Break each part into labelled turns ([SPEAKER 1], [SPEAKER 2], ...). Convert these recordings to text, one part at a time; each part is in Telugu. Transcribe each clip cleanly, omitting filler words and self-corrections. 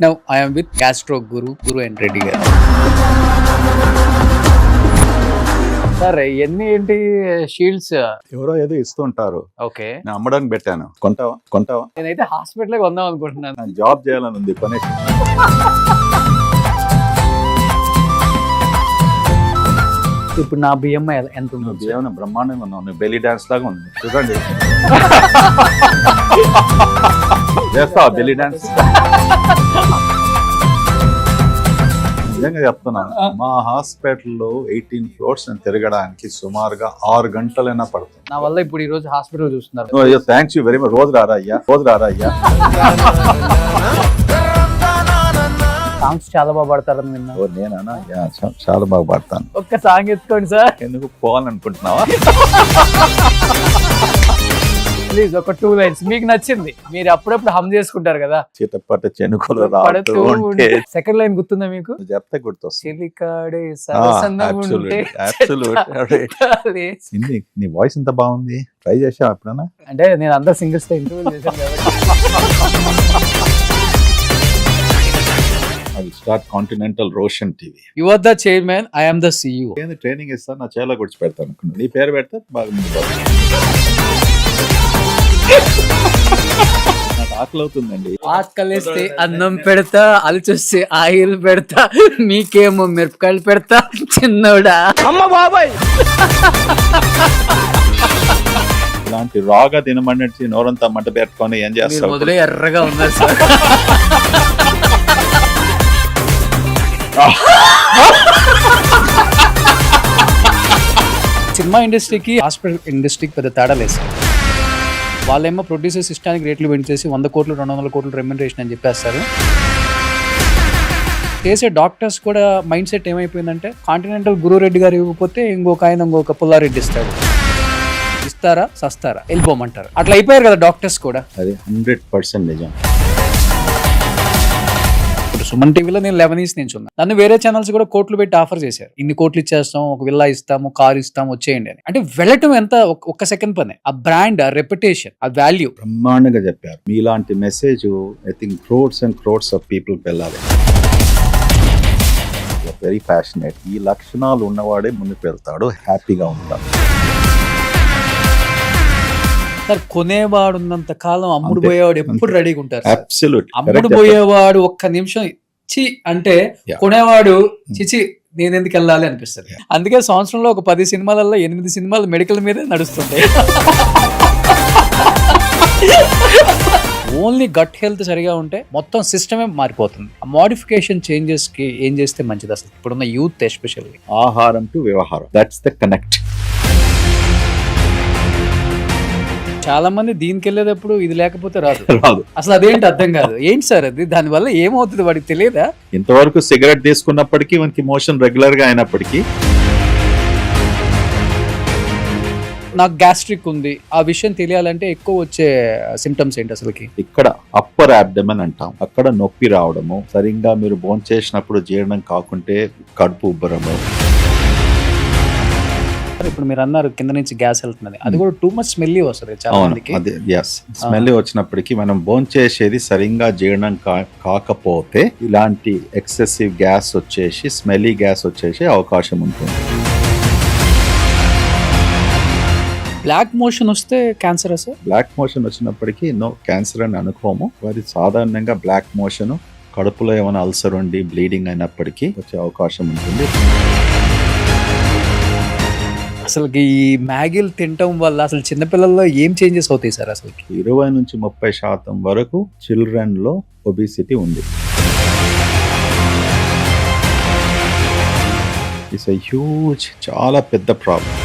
[SPEAKER 1] Now I am with Gastro Guru and Reddy గారు. సార్ ఎన్ని ఏంటి షీల్డ్స్
[SPEAKER 2] ఎవరో ఏదో ఇస్తుంటారు.
[SPEAKER 1] ఓకే,
[SPEAKER 2] నేను అమ్మడానికి పెట్టాను. కొంటావా?
[SPEAKER 1] నేనైతే హాస్పిటల్ కొందాం అనుకుంటున్నాను.
[SPEAKER 2] నాకు జాబ్ చేయాలని ఉంది, కొనేసి.
[SPEAKER 1] ఇప్పుడు నా బియ్యమ్మ ఎంత ఉంది?
[SPEAKER 2] ఏమైనా బ్రహ్మాండంగా ఉన్నావు, నువ్వు బెల్లీ డాన్స్ లాగా ఉంది. చూడండి, చేస్తావా బెల్లీ డాన్స్? నిజంగా చెప్తున్నాను, మా హాస్పిటల్లో 18 ఫ్లోర్స్ తిరగడానికి సుమారుగా 6 గంటలైనా పడుతుంది.
[SPEAKER 1] నా వల్ల ఇప్పుడు ఈ రోజు హాస్పిటల్ చూస్తున్నారు.
[SPEAKER 2] Thanks you very much. రోజు రారా అయ్యా.
[SPEAKER 1] సాంగ్స్ చాలా బాగా పాడతారని విన్నా.
[SPEAKER 2] నేనా? చాలా బాగా పాడతాను.
[SPEAKER 1] ఒక్క సాంగ్ ఎత్తుకోండి సార్.
[SPEAKER 2] ఎందుకు పోవాలనుకుంటున్నావా?
[SPEAKER 1] ప్లీజ్ ఒక 2 లైన్స్ మీకు నచ్చింది, మీరు అప్పుడప్పుడు హమ్ చేసుకుంటారు కదా.
[SPEAKER 2] చిటపట చెనుకులు రావుతూ ఉంటే
[SPEAKER 1] సెకండ్ లైన్ గుర్తుందా మీకు?
[SPEAKER 2] చెప్తే గుర్తొస్తుంది.
[SPEAKER 1] చిలికాడే సరసందంగా ఉంటే
[SPEAKER 2] హిందీ. నీ వాయిస్ ఎంత బాగుంది, ట్రై చేసావు ఎప్పుడన్నా?
[SPEAKER 1] అంటే నేను అందరు సింగర్స్ తో ఇంటర్వ్యూ చేశాను కాబట్టి.
[SPEAKER 2] I will start Continental Roshan TV.
[SPEAKER 1] You are the chairman, I am the CEO.
[SPEAKER 2] నేను ట్రైనింగ్ ఇస్తాను, నా చేలో గుడిచి పెడతాను అనుకున్నాను. నీ పేరు పెడితే బాగుంది. నాకు ఆకలి అవుతుందండి.
[SPEAKER 1] ఆకలిస్తే అన్నం పెడతా, అలిచొస్తే ఆయిల్ పెడతా, మీకేమో మిరపకాయలు పెడతా చిన్నోడా. అమ్మ బాబాయ్,
[SPEAKER 2] ఇలాంటి రాగా తినమన్నట్టు నోరంతా మంట పెట్టుకొని ఏం చేస్తావు?
[SPEAKER 1] మొదలే ఎర్రగా ఉన్నారు సార్. సినిమా ఇండస్ట్రీకి హాస్పిటల్ ఇండస్ట్రీకి పెద్ద తేడా లేదు సార్. వాళ్ళేమో ప్రొడ్యూసర్స్ ఇష్టానికి రేట్లు పెంచేసి 100 కోట్లు 200 కోట్లు రెమ్యునరేషన్ అని చెప్పేస్తారు. చేసే డాక్టర్స్ కూడా మైండ్ సెట్ ఏమైపోయిందంటే, కాంటినెంటల్ గురురెడ్డి గారు ఇవ్వకపోతే ఇంకొక పుల్లారెడ్డి ఇస్తాడు. ఇస్తారా సస్తారా వెళ్ళిపోమంటారు. అట్లా అయిపోయారు కదా డాక్టర్స్ కూడా.
[SPEAKER 2] అది 100% నిజం.
[SPEAKER 1] సుమన్ టీవీలో నేను 11 years నుంచి ఉన్నా. నన్ను వేరే ఛానల్స్ కూడా కోట్లు పెట్టి ఆఫర్ చేశారు. ఇన్ని కోట్లు ఇచ్చేస్తాం, ఒక విల్లా ఇస్తాము, కార్ ఇస్తాము, వచ్చేయండి అని. అంటే వెళ్ళటం ఎంత ఒక్క సెకండ్ పనే. ఆ బ్రాండ్, ఆ రెప్యుటేషన్, ఆ వాల్యూ
[SPEAKER 2] బ్రహ్మాండంగా చెప్పారు. మీలాంటి message I think crowds and crowds of people వెళ్ళాలి. Very passionate. ఈ లక్షణాలు ఉన్నవాడే ముందుకు వెళ్తాడు, హ్యాపీగా ఉంటాడు.
[SPEAKER 1] సార్, కొనేవాడు ఉన్నంత కాలం అమ్ముడు పోయేవాడు ఎప్పుడు రెడీగా ఉంటారు. అమ్ముడు పోయేవాడు ఒక్క నిమిషం చి అంటే కొనేవాడు చిచి నేను ఎందుకు వెళ్ళాలి అనిపిస్తుంది. అందుకే సంవత్సరంలో ఒక 10 సినిమాలలో 8 సినిమాలు మెడికల్ మీదే నడుస్తుంటాయి. ఓన్లీ గట్ హెల్త్ సరిగా ఉంటే మొత్తం సిస్టమే మారిపోతుంది. ఆ మోడిఫికేషన్ చేంజెస్ కి ఏం చేస్తే మంచిది అసలు ఇప్పుడున్న యూత్ ఎస్పెషల్లీ?
[SPEAKER 2] ఆహారం టు వ్యవహారం, దట్స్ ద కనెక్ట్.
[SPEAKER 1] చాలా మంది దీనికి వెళ్ళేటప్పుడు ఇది లేకపోతే రాదు. అసలు అదేంటి అర్థం కాదు. ఏంటి సార్ అది? దాని వల్ల ఏమవుతుంది వాడికి తెలియదా?
[SPEAKER 2] ఇంతవరకు సిగరెట్ తీసుకున్నప్పటికీ మనకి మోషన్ రెగ్యులర్ గా అయినప్పటికీ.
[SPEAKER 1] నాకు గ్యాస్ట్రిక్ ఉంది, ఆ విషయం తెలియాలంటే ఎక్కువ వచ్చే సిమ్టమ్స్ ఏంటి అసలుకి?
[SPEAKER 2] ఇక్కడ అప్పర్ అబ్డమన్ అంటాం, అక్కడ నొప్పి రావడము, సరిగ్గా మీరు భోజనం చేసినప్పుడు జీర్ణం కాకుంటే కడుపు ఉబ్బరము.
[SPEAKER 1] ఇప్పుడు మీరు అన్నారు కింద నుంచి గ్యాస్ వెళ్తున్నది, అది కూడా టూ మచ్ స్మెల్లీ వస్తుంది చాలా మందికి.
[SPEAKER 2] స్మెల్ వచ్చినప్పటికీ మనం భోజనం చేసేది సరిగ్గా జీర్ణం కాకపోతే ఇలాంటి ఎక్సెసివ్ గ్యాస్ వచ్చేసి, స్మెల్లీ గ్యాస్ వచ్చేసి అవకాశం ఉంటుంది.
[SPEAKER 1] బ్లాక్ మోషన్ వస్తే క్యాన్సర్ సార్?
[SPEAKER 2] బ్లాక్ మోషన్ వచ్చినప్పటికీ నో క్యాన్సర్ అని అనుకోము. అది సాధారణంగా బ్లాక్ మోషన్ కడుపులో ఏమైనా అల్సర్ ఉండి బ్లీడింగ్ అయినప్పటికీ వచ్చే అవకాశం ఉంటుంది.
[SPEAKER 1] అసలు ఈ మ్యాగీలు తినటం వల్ల అసలు చిన్నపిల్లల్లో ఏం చేంజెస్ అవుతాయి సార్? అసలు
[SPEAKER 2] 20-30% వరకు చిల్డ్రన్ లో ఒబిసిటీ ఉంది. ఇట్స్ ఎ హ్యూజ్, చాలా పెద్ద problem.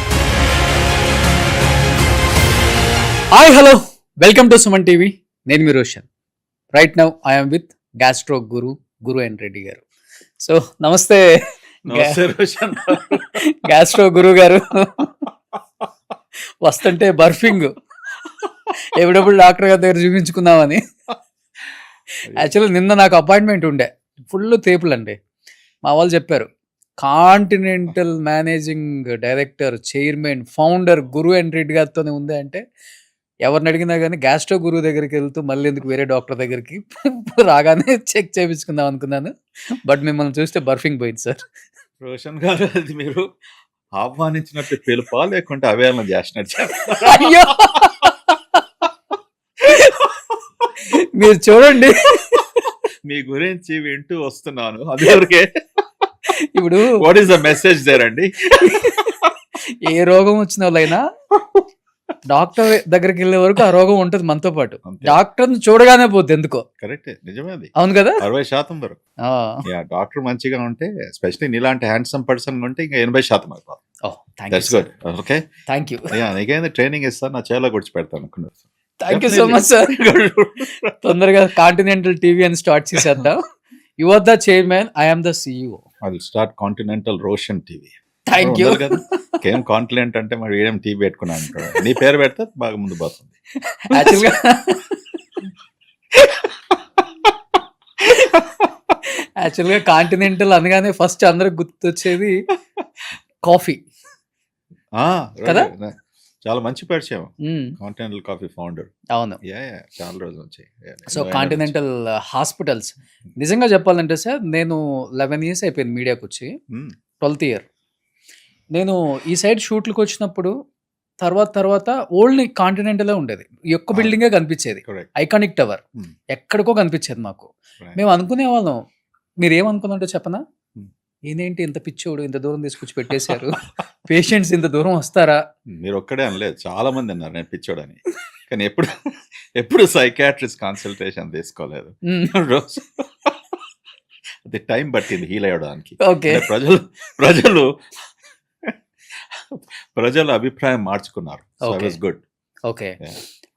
[SPEAKER 1] Hi, hello, welcome to Suman TV. నేను మీ Roshan. Right now I'm with gastro Guru N Reddy garu. So నమస్తే గ్యాస్ట్రో గురువు గారు. వస్తుంటే బర్ఫింగ్ ఎప్పుడప్పుడు డాక్టర్ గారి దగ్గర చూపించుకుందామని. యాక్చువల్లీ నిన్న నాకు అపాయింట్మెంట్ ఉండే, ఫుల్ తేపులు అండి. మా వాళ్ళు చెప్పారు, Continental managing director, chairman, founder Guru N Reddy గారితోనే ఉంది అంటే ఎవరిని అడిగినా కానీ గ్యాస్ట్రో గురువు దగ్గరికి వెళ్తూ మళ్ళీ ఎందుకు వేరే డాక్టర్ దగ్గరికి రాగానే చెక్ చేయించుకుందాం అనుకున్నాను. బట్ మిమ్మల్ని చూస్తే బర్ఫింగ్ పోయింది సార్.
[SPEAKER 2] రోషన్ గారు, అది మీరు ఆహ్వానించినట్టు పిలుపా లేకుంటే అవేళన చేసినట్టు
[SPEAKER 1] అయ్యో మీరు చూడండి,
[SPEAKER 2] మీ గురించి వింటూ వస్తున్నాను. అదివరకే
[SPEAKER 1] ఇప్పుడు
[SPEAKER 2] what is the message there అండి?
[SPEAKER 1] ఏ రోగం వచ్చిన వాళ్ళైనా డాక్టర్ దగ్గరికి వెళ్ళే వరకు ఆ రోగం ఉంటుంది మనతో పాటు. డాక్టర్ చూడగానే పోద్ది ఎందుకో.
[SPEAKER 2] కరెక్ట్, నిజమే అది.
[SPEAKER 1] అవును కదా,
[SPEAKER 2] 60% వరకు. డాక్టర్ మంచిగా ఉంటే, ఎస్పెషల్లీ నీలాంటి హ్యాండ్సమ్ పర్సన్ ఉంటే ఇంకా 80% అయిపోతుంది. That's good. Okay,
[SPEAKER 1] thank you.
[SPEAKER 2] నీకైనా ట్రైనింగ్ ఇస్తాను, నా చేలో గుడిచి పెడతాను.
[SPEAKER 1] Thank you so much sir. తొందరగా కాంటినెంటల్ టీవీ అని స్టార్ట్ చేసేద్దాం. You are the chairman, I am the CEO.
[SPEAKER 2] I will start Continental Roshan TV.
[SPEAKER 1] Thank you.
[SPEAKER 2] కేం కాంటినెంట్ అంటే మరి ఏం టీవీ పెట్టుకున్నాను అంటాడు. నీ పేరు పెడితే బాగా ముందు పోతుంది.
[SPEAKER 1] యాక్చువల్గా కాంటినెంటల్ అనగానే ఫస్ట్ అందరికి గుర్తొచ్చేది కాఫీ కదా.
[SPEAKER 2] చాలా మంచి పరిచయం కాంటినెంటల్ కాఫీ ఫౌండర్.
[SPEAKER 1] అవును,
[SPEAKER 2] చాలా రోజులు వచ్చాయి.
[SPEAKER 1] సో కాంటినెంటల్ హాస్పిటల్స్ నిజంగా చెప్పాలంటే సార్, నేను 11 years అయిపోయింది మీడియాకి వచ్చి. 12th year నేను ఈ సైడ్ షూట్లకు వచ్చినప్పుడు తర్వాత ఓల్డ్ కాంటినెంటలే ఉండేది. ఒక్క బిల్డింగే కనిపించేది, ఐకానిక్ టవర్. ఎక్కడికో కనిపించేది మాకు. మేము అనుకునే వాళ్ళం, మీరు ఏమనుకున్నట్టు చెప్పనా, ఈయనేంటి ఇంత పిచ్చోడు ఇంత దూరం తీసుకొచ్చి పెట్టేశారు, పేషెంట్స్ ఇంత దూరం వస్తారా?
[SPEAKER 2] మీరు ఒక్కడే అనలేదు, చాలా మంది అన్నారు నేను పిచ్చోడని. కానీ ఎప్పుడు సైకాట్రిస్ట్ కన్సల్టేషన్ తీసుకోలేదు. రోజు అది టైం పట్టింది హీల్ అయ్యడానికి.
[SPEAKER 1] ఓకే,
[SPEAKER 2] ప్రజలు అభిప్రాయం మార్చుకున్నారు. గుడ్.
[SPEAKER 1] ఓకే,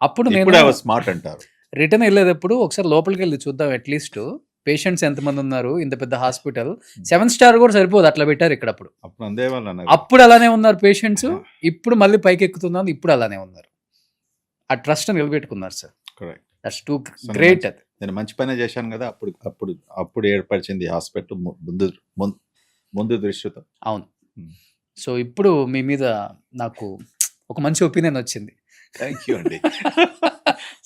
[SPEAKER 1] అప్పుడు నేను
[SPEAKER 2] స్మార్ట్ అంటారు.
[SPEAKER 1] రిటర్న్ వెళ్ళేటప్పుడు ఒకసారి లోపలికి వెళ్ళి చూద్దాం, అట్లీస్ట్ పేషెంట్స్ ఎంతమంది ఉన్నారు, ఇంత పెద్ద హాస్పిటల్ 7 star కూడా సరిపోదు, అట్లా పెట్టారు ఇక్కడ. అప్పుడు అలానే ఉన్నారు పేషెంట్స్, ఇప్పుడు మళ్ళీ పైకి ఎక్కుతున్నారు, ఇప్పుడు అలానే ఉన్నారు. ఆ ట్రస్ట్ నిలబెట్టుకున్నారు సార్. That's too great. అది
[SPEAKER 2] నేను మంచి పనే చేశాను కదా. అప్పుడు ఏర్పరిచింది హాస్పిటల్ ముందు దృష్టితో.
[SPEAKER 1] అవును. సో ఇప్పుడు మీ మీద నాకు ఒక మంచి ఒపీనియన్ వచ్చింది.
[SPEAKER 2] థ్యాంక్ యూ అండి.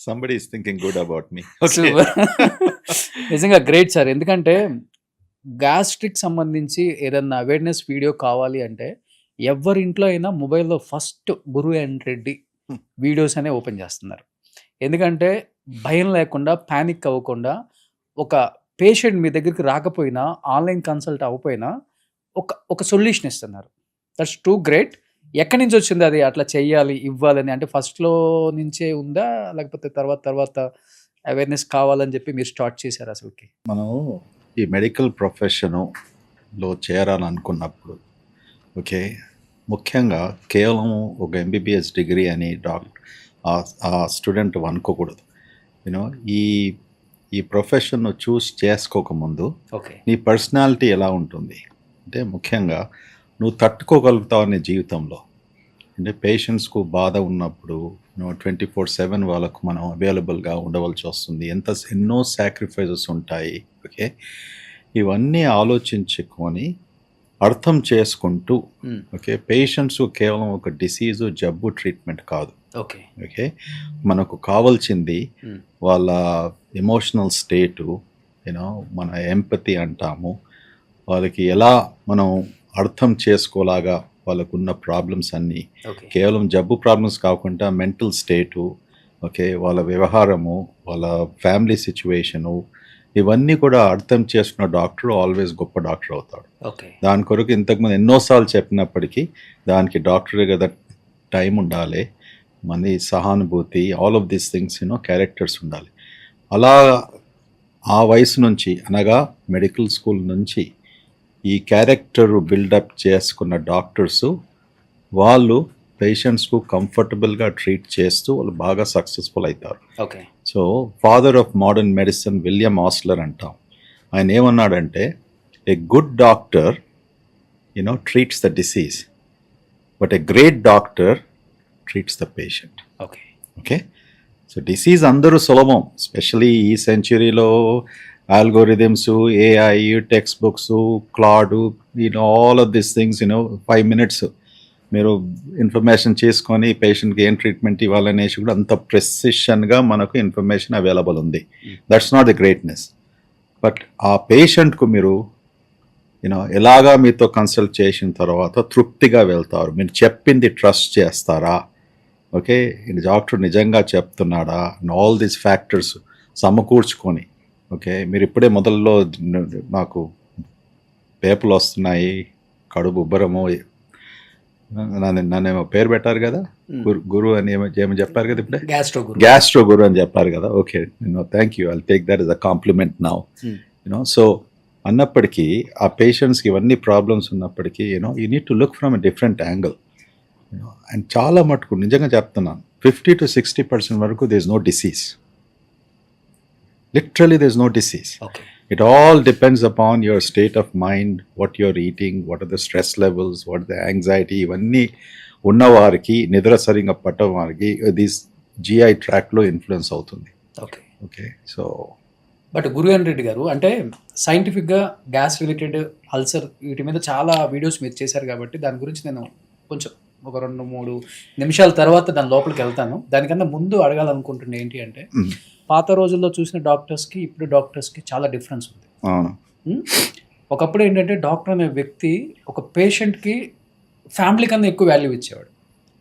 [SPEAKER 2] Somebody is thinking good about me.
[SPEAKER 1] నిజంగా గ్రేట్ సార్. ఎందుకంటే గ్యాస్ట్రిక్ సంబంధించి ఏదన్నా అవేర్నెస్ వీడియో కావాలి అంటే ఎవరి ఇంట్లో అయినా మొబైల్లో ఫస్ట్ గురు అండ్ రెడ్డి వీడియోస్ అనే ఓపెన్ చేస్తున్నారు. ఎందుకంటే భయం లేకుండా, ప్యానిక్ అవ్వకుండా, ఒక పేషెంట్ మీ దగ్గరికి రాకపోయినా, ఆన్లైన్ కన్సల్ట్ అవ్వకపోయినా ఒక సొల్యూషన్ ఇస్తున్నారు. That's too great. ఎక్కడి నుంచి వచ్చింది అది అట్లా చెయ్యాలి, ఇవ్వాలని? అంటే ఫస్ట్లో నుంచే ఉందా, లేకపోతే తర్వాత అవేర్నెస్ కావాలని చెప్పి మీరు స్టార్ట్ చేశారు? అసలుకి
[SPEAKER 2] మనం ఈ మెడికల్ ప్రొఫెషన్లో చేరాలనుకున్నప్పుడు, ఓకే, ముఖ్యంగా కేవలం ఒక MBBS డిగ్రీ అని ఆ స్టూడెంట్ అనుకోకూడదు. యూనో ఈ ప్రొఫెషన్ను చూస్ చేసుకోకముందు నీ పర్సనాలిటీ ఎలా ఉంటుంది అంటే, ముఖ్యంగా నువ్వు తట్టుకోగలుగుతావు నీ జీవితంలో. అంటే పేషెంట్స్కు బాధ ఉన్నప్పుడు 24/7 వాళ్ళకు మనం అవైలబుల్గా ఉండవలసి వస్తుంది. ఎన్నో సాక్రిఫైజెస్ ఉంటాయి. ఓకే, ఇవన్నీ ఆలోచించుకొని అర్థం చేసుకుంటూ, ఓకే, పేషెంట్స్ కేవలం ఒక డిసీజు, జబ్బు ట్రీట్మెంట్ కాదు. ఓకే, మనకు కావాల్సింది వాళ్ళ ఎమోషనల్ స్టేటు, యూనో మన ఎంపతి అంటాము. వాళ్ళకి ఎలా మనం అర్థం చేసుకోలాగా వాళ్ళకున్న ప్రాబ్లమ్స్ అన్నీ, కేవలం జబ్బు ప్రాబ్లమ్స్ కాకుండా మెంటల్ స్టేటు, ఓకే, వాళ్ళ వ్యవహారము, వాళ్ళ ఫ్యామిలీ సిచ్యువేషను, ఇవన్నీ కూడా అర్థం చేసుకున్న డాక్టర్ ఆల్వేస్ గొప్ప డాక్టర్ అవుతాడు. దాని కొరకు ఇంతకుముందు ఎన్నోసార్లు చెప్పినప్పటికీ దానికి డాక్టర్ కదా టైం ఉండాలి, మన సహానుభూతి, all of these things, characters ఉండాలి. అలా ఆ వయసు నుంచి, అనగా మెడికల్ స్కూల్ నుంచి ఈ క్యారెక్టర్ బిల్డప్ చేసుకున్న డాక్టర్సు వాళ్ళు పేషెంట్స్కు కంఫర్టబుల్గా ట్రీట్ చేస్తూ వాళ్ళు బాగా సక్సెస్ఫుల్ అవుతారు. So father of modern medicine William Osler అంటాం. ఆయన ఏమన్నాడంటే, a good doctor treats the disease, but a great doctor treats the patient. Okay, so disease అందరూ సులభం, స్పెషలీ ఈ సెంచురీలో algorithms, AI, textbooks, Claude, all of this things 5 minutes మీరు ఇన్ఫర్మేషన్ చేసుకొని పేషెంట్కి ఏం ట్రీట్మెంట్ ఇవ్వాలనేసి కూడా అంత ప్రెసిషన్గా మనకు ఇన్ఫర్మేషన్ అవైలబుల్ ఉంది. That's not the greatness. But ఆ పేషెంట్కు మీరు ఎలాగా మీతో కన్సల్ట్ చేసిన తర్వాత తృప్తిగా వెళ్తారు, మీరు చెప్పింది ట్రస్ట్ చేస్తారా, ఓకే ఇది డాక్టర్ నిజంగా చెప్తున్నాడా, ఆల్ దీస్ ఫ్యాక్టర్స్ సమకూర్చుకొని, ఓకే మీరు ఇప్పుడే మొదల్లో నాకు పేపులు వస్తున్నాయి, కడుపు ఉబ్బరము, నన్నేమో పేరు పెట్టారు కదా, గురు అని ఏమో చెప్పారు కదా ఇప్పుడే, గ్యాస్ట్రో గురు అని చెప్పారు కదా. Okay thank you, I'll take that is a compliment now. So అన్నప్పటికీ ఆ పేషెంట్స్కి ఇవన్నీ ప్రాబ్లమ్స్ ఉన్నప్పటికీ you need to look from a different angle. And చాలా మటుకు నిజంగా చెప్తున్నాను, 50 to 60% వరకు there is no disease. Literally there is no disease. It all depends upon your state of mind, what you're eating, what are the stress levels, what are the anxiety. ఇవన్నీ ఉన్నవారికి, నిద్ర సరిగా పట్టడం వారికి దిస్ GI ట్రాక్లో ఇన్ఫ్లుయెన్స్ అవుతుంది. ఓకే సో
[SPEAKER 1] బట్ గురువేన్ రెడ్డి గారు అంటే సైంటిఫిక్గా గ్యాస్ రిలేటెడ్ అల్సర్ వీటి మీద చాలా వీడియోస్ మీరు చేశారు కాబట్టి దాని గురించి నేను కొంచెం ఒక 2-3 నిమిషాల తర్వాత దాని లోపలికి వెళ్తాను. దానికన్నా ముందు అడగాలనుకుంటున్నా ఏంటి అంటే, పాత రోజుల్లో చూసిన డాక్టర్స్కి ఇప్పుడు డాక్టర్స్కి చాలా డిఫరెన్స్ ఉంది. ఒకప్పుడు ఏంటంటే డాక్టర్ అనే వ్యక్తి ఒక పేషెంట్కి ఫ్యామిలీ కన్నా ఎక్కువ వాల్యూ ఇచ్చేవాడు.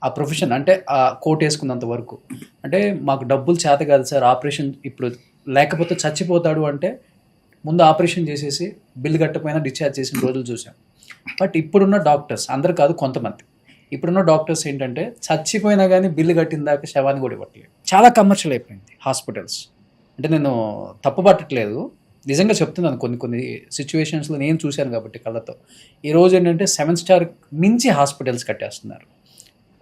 [SPEAKER 1] ఆ ప్రొఫెషన్ అంటే ఆ కోట్ వేసుకున్నంత వరకు, అంటే మాకు డబ్బులు చేత కాదు సార్, ఆపరేషన్ ఇప్పుడు లేకపోతే చచ్చిపోతాడు అంటే ముందు ఆపరేషన్ చేసేసి బిల్లు కట్టకపోయినా డిశ్చార్జ్ చేసిన రోజులు చూసాం. బట్ ఇప్పుడున్న డాక్టర్స్ అందరు కాదు, కొంతమంది ఇప్పుడున్న డాక్టర్స్ ఏంటంటే చచ్చిపోయినా కానీ బిల్లు కట్టిన దాకా శవాన్ని కూడా ఇవ్వట్లేదు. చాలా కమర్షియల్ అయిపోయింది హాస్పిటల్స్. అంటే నేను తప్పు పట్టట్లేదు, నిజంగా చెప్తున్నాను. కొన్ని సిచ్యువేషన్స్లో నేను చూశాను కాబట్టి కళ్ళతో. ఈరోజు ఏంటంటే 7 స్టార్ మించి హాస్పిటల్స్ కట్టేస్తున్నారు.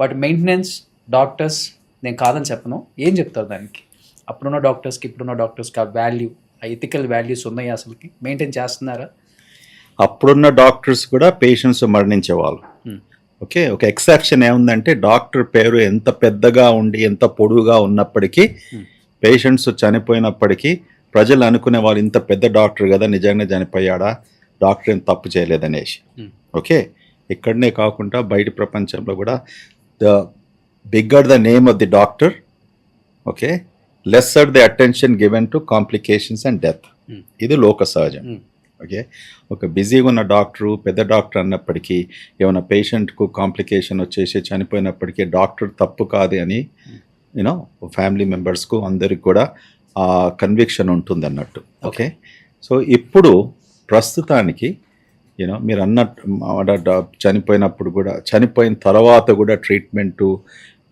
[SPEAKER 1] వాటి మెయింటెనెన్స్ డాక్టర్స్ నేను కాదని చెప్పను. ఏం చెప్తారు దానికి? అప్పుడున్న డాక్టర్స్కి ఇప్పుడున్న డాక్టర్స్కి ఆ వాల్యూ, ఆ ఎథికల్ వాల్యూస్ ఉన్నాయి అసలుకి మెయింటైన్ చేస్తున్నారా?
[SPEAKER 2] అప్పుడున్న డాక్టర్స్ కూడా పేషెంట్స్ మరణించేవాళ్ళు. ఓకే, ఒక ఎక్సెప్షన్ ఏముందంటే డాక్టర్ పేరు ఎంత పెద్దగా ఉండి ఎంత పొడుగుగా ఉన్నప్పటికీ పేషెంట్స్ చనిపోయినప్పటికీ ప్రజలు అనుకునే వాళ్ళు ఇంత పెద్ద డాక్టర్ కదా, నిజంగా చనిపోయాడా, డాక్టర్ ఏం తప్పు చేయలేదనేసి. ఓకే, ఇక్కడనే కాకుండా బయట ప్రపంచంలో కూడా the bigger the name of the doctor, okay lesser the attention given to complications and death. ఇది లోక సహజం. ఓకే, ఒక బిజీగా ఉన్న డాక్టరు, పెద్ద డాక్టర్ అన్నప్పటికీ ఏమైనా పేషెంట్కు కాంప్లికేషన్ వచ్చేసి చనిపోయినప్పటికీ డాక్టర్ తప్పు కాదు అని ఫ్యామిలీ మెంబర్స్కు అందరికి కూడా ఆ కన్విక్షన్ ఉంటుంది అన్నట్టు. ఓకే, సో ఇప్పుడు ప్రస్తుతానికి మీరు అన్నట్టు చనిపోయినప్పుడు కూడా, చనిపోయిన తర్వాత కూడా ట్రీట్మెంటు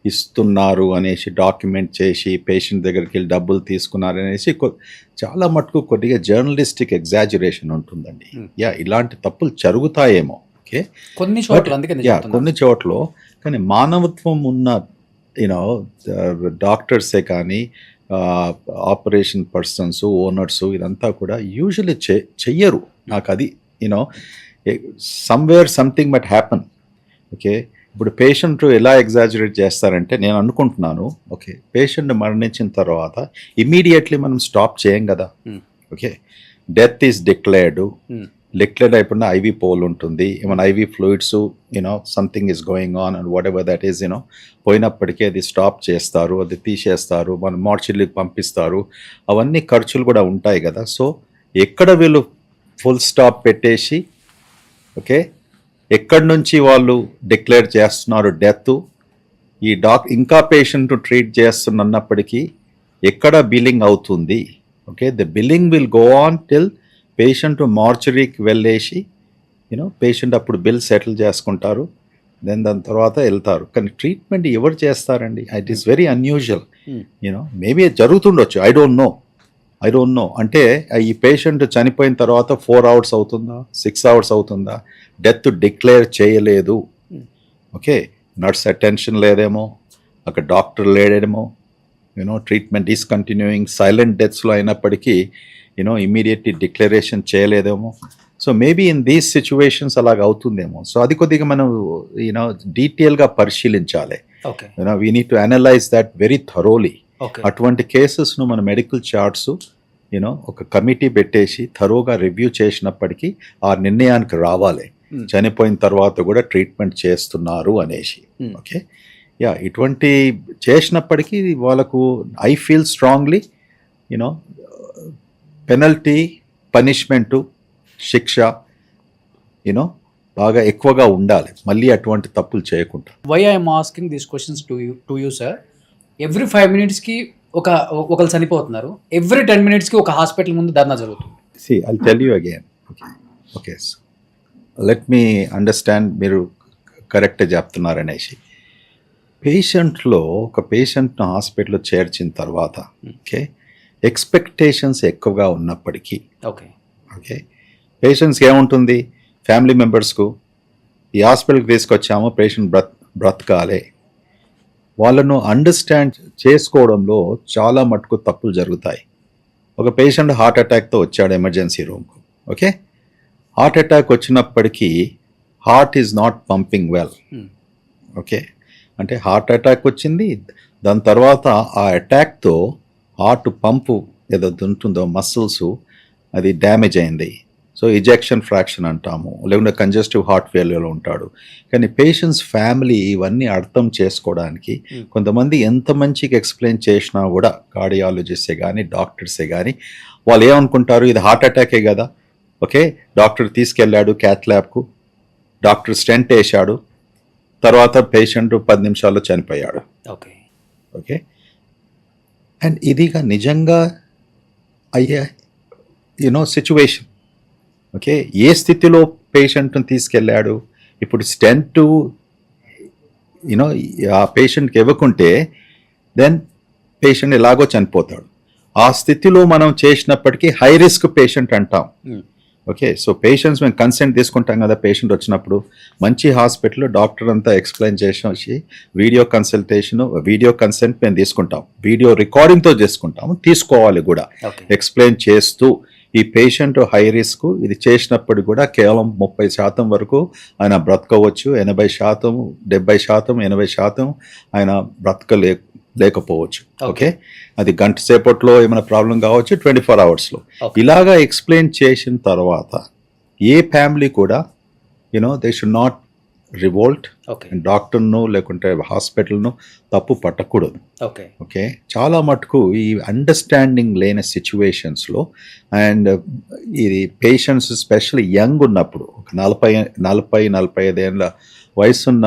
[SPEAKER 2] ఇస్తున్నారు అనేసి డాక్యుమెంట్ చేసి పేషెంట్ దగ్గరికి వెళ్ళి డబ్బులు తీసుకున్నారు అనేసి చాలా మటుకు కొద్దిగా జర్నలిస్టిక్ ఎగ్జాజరేషన్ ఉంటుందండి. ఇలాంటి తప్పులు జరుగుతాయేమో, ఓకే కొన్ని చోట్ల, కానీ మానవత్వం ఉన్న డాక్టర్సే కానీ ఆపరేషన్ పర్సన్స్, ఓనర్స్ ఇదంతా కూడా యూజువల్లీ చెయ్యరు. నాకు అది somewhere something but happen. Okay, ఇప్పుడు పేషెంట్ ఎలా ఎగ్జాజరేట్ చేస్తారంటే, నేను అనుకుంటున్నాను, ఓకే పేషెంట్ మరణించిన తర్వాత ఇమీడియట్లీ మనం స్టాప్ చేయం కదా. ఓకే, డెత్ ఈస్ డిక్లేర్డ్ అయిపోయిన ఐవీ పోల్ ఉంటుంది, ఏమైనా IV fluids something is going on and whatever that is పోయినప్పటికీ అది స్టాప్ చేస్తారు, అది తీసేస్తారు, మన మార్చిల్కి పంపిస్తారు, అవన్నీ ఖర్చులు కూడా ఉంటాయి కదా. సో ఎక్కడ వీళ్ళు ఫుల్ స్టాప్ పెట్టేసి, ఓకే ఎక్కడి నుంచి వాళ్ళు డిక్లేర్ చేస్తున్నారు డెత్, ఈ ఇంకా పేషెంట్ ట్రీట్ చేస్తున్నప్పటికీ ఎక్కడ బిల్లింగ్ అవుతుంది. Okay, the billing will go on till patient మార్చరీకి వెళ్ళేసి పేషెంట్ అప్పుడు బిల్ సెటిల్ చేసుకుంటారు, దాని తర్వాత వెళ్తారు. కానీ ట్రీట్మెంట్ ఎవరు చేస్తారండి? It is very unusual. Maybe జరుగుతుండొచ్చు, ఐ డోంట్ నో. అంటే ఈ పేషెంట్ చనిపోయిన తర్వాత 4 hours అవుతుందా, 6 hours అవుతుందా, డెత్ డిక్లేర్ చేయలేదు. ఓకే, నర్స్ అటెన్షన్ లేదేమో, అక్కడ డాక్టర్ లేడేమో, ట్రీట్మెంట్ డిస్కంటిన్యూయింగ్, సైలెంట్ డెత్స్లో అయినప్పటికీ ఇమీడియట్లీ డిక్లరేషన్ చేయలేదేమో. So maybe in these situations అలాగ అవుతుందేమో. సో అది కొద్దిగా మనం డీటెయిల్గా పరిశీలించాలి. We need to analyse that very thoroughly. అటువంటి కేసెస్ను మన మెడికల్ చార్ట్స్ ఒక కమిటీ పెట్టేసి థరోగా రివ్యూ చేసినప్పటికీ ఆ నిర్ణయానికి రావాలి. చనిపోయిన తర్వాత కూడా ట్రీట్మెంట్ చేస్తున్నారు అనేసి. ఓకే, యా, ఇటువంటి చేసినప్పటికీ వాళ్ళకు I feel strongly you know penalty, punishment, శిక్ష యూనో బాగా ఎక్కువగా ఉండాలి, మళ్ళీ అటువంటి తప్పులు చేయకుండా.
[SPEAKER 1] Why I'm asking these questions to you sir, every 5 minutesకి ఒకరు చనిపోతున్నారు, ఎవ్రీ 10 minutesకి ఒక హాస్పిటల్ ముందు ధర్నా జరుగుతుంది.
[SPEAKER 2] See, I'll tell you again. Okay. So, let me understand మీరు కరెక్ట్ చెప్తున్నారు అనేసి. పేషెంట్లో ఒక పేషెంట్ను హాస్పిటల్లో చేర్చిన తర్వాత ఓకే ఎక్స్పెక్టేషన్స్ ఎక్కువగా ఉన్నప్పటికీ ఓకే పేషెంట్స్కి ఏముంటుంది, ఫ్యామిలీ మెంబర్స్కు ఈ హాస్పిటల్కి తీసుకొచ్చామో పేషెంట్ బ్రతకాలే, వాళ్ళను అండర్స్టాండ్ చేసుకోవడంలో చాలా మటుకు తప్పులు జరుగుతాయి. ఒక పేషెంట్ హార్ట్ అటాక్తో వచ్చాడు ఎమర్జెన్సీ రూమ్కు. ఓకే, హార్ట్ అటాక్ వచ్చినప్పటికీ heart is not pumping well. Okay, అంటే హార్ట్ అటాక్ వచ్చింది, దాని తర్వాత ఆ అటాక్తో హార్ట్ పంపు ఏదైతే ఉంటుందో మసిల్స్ అది డ్యామేజ్ అయింది. సో ఇజెక్షన్ ఫ్రాక్షన్ అంటాము, లేకుంటే కంజెస్టివ్ హార్ట్ ఫెయిల్యూర్లో ఉంటాడు. కానీ పేషెంట్స్ ఫ్యామిలీ ఇవన్నీ అర్థం చేసుకోవడానికి కొంతమంది ఎంత మంచిగా ఎక్స్ప్లెయిన్ చేసినా కూడా కార్డియాలజిస్టే కానీ డాక్టర్సే కానీ వాళ్ళు ఏమనుకుంటారు, ఇది హార్ట్ అటాకే కదా, ఓకే డాక్టర్ తీసుకెళ్ళాడు క్యాత్ ల్యాబ్కు, డాక్టర్ స్టెంట్ వేశాడు, తర్వాత పేషెంట్ 10 నిమిషాల్లో చనిపోయాడు. ఓకే, అండ్ ఇదిగా నిజంగా అయ్యే సిచ్యువేషన్. ఓకే, ఏ స్థితిలో పేషెంట్ని తీసుకెళ్ళాడు, ఇప్పుడు స్టెంట్ ఆ పేషెంట్కి ఇవ్వకుంటే దెన్ పేషెంట్ ఎలాగో చనిపోతాడు. ఆ స్థితిలో మనం చేసినప్పటికీ హై రిస్క్ పేషెంట్ అంటాం. ఓకే, సో పేషెంట్స్ మేము కన్సెంట్ తీసుకుంటాం కదా, పేషెంట్ వచ్చినప్పుడు మంచి హాస్పిటల్లో డాక్టర్ అంతా ఎక్స్ప్లెయిన్ చేసి వీడియో కన్సెంట్ మేము తీసుకుంటాం, వీడియో రికార్డింగ్తో తీసుకోవాలి కూడా, ఎక్స్ప్లెయిన్ చేస్తూ ఈ పేషెంట్ హై రిస్క్ ఇది చేసినప్పుడు కూడా కేవలం 30% వరకు ఆయన బ్రతకవచ్చు, 80%, 70%, 80% ఆయన లేకపోవచ్చు. ఓకే, అది గంట సేపట్లో ఏమైనా ప్రాబ్లం కావచ్చు, 24 hours. ఇలాగా ఎక్స్ప్లెయిన్ చేసిన తర్వాత ఏ ఫ్యామిలీ కూడా దే షుడ్ నాట్ రివోల్ట్, డాక్టర్ను లేకుంటే హాస్పిటల్ను తప్పు పట్టకూడదు. ఓకే, చాలా మటుకు ఈ అండర్స్టాండింగ్ లేని సిచ్యువేషన్స్లో అండ్ ఇది పేషెంట్స్ స్పెషల్లీ యంగ్ ఉన్నప్పుడు ఒక 40-45 ఏళ్ళ వయసున్న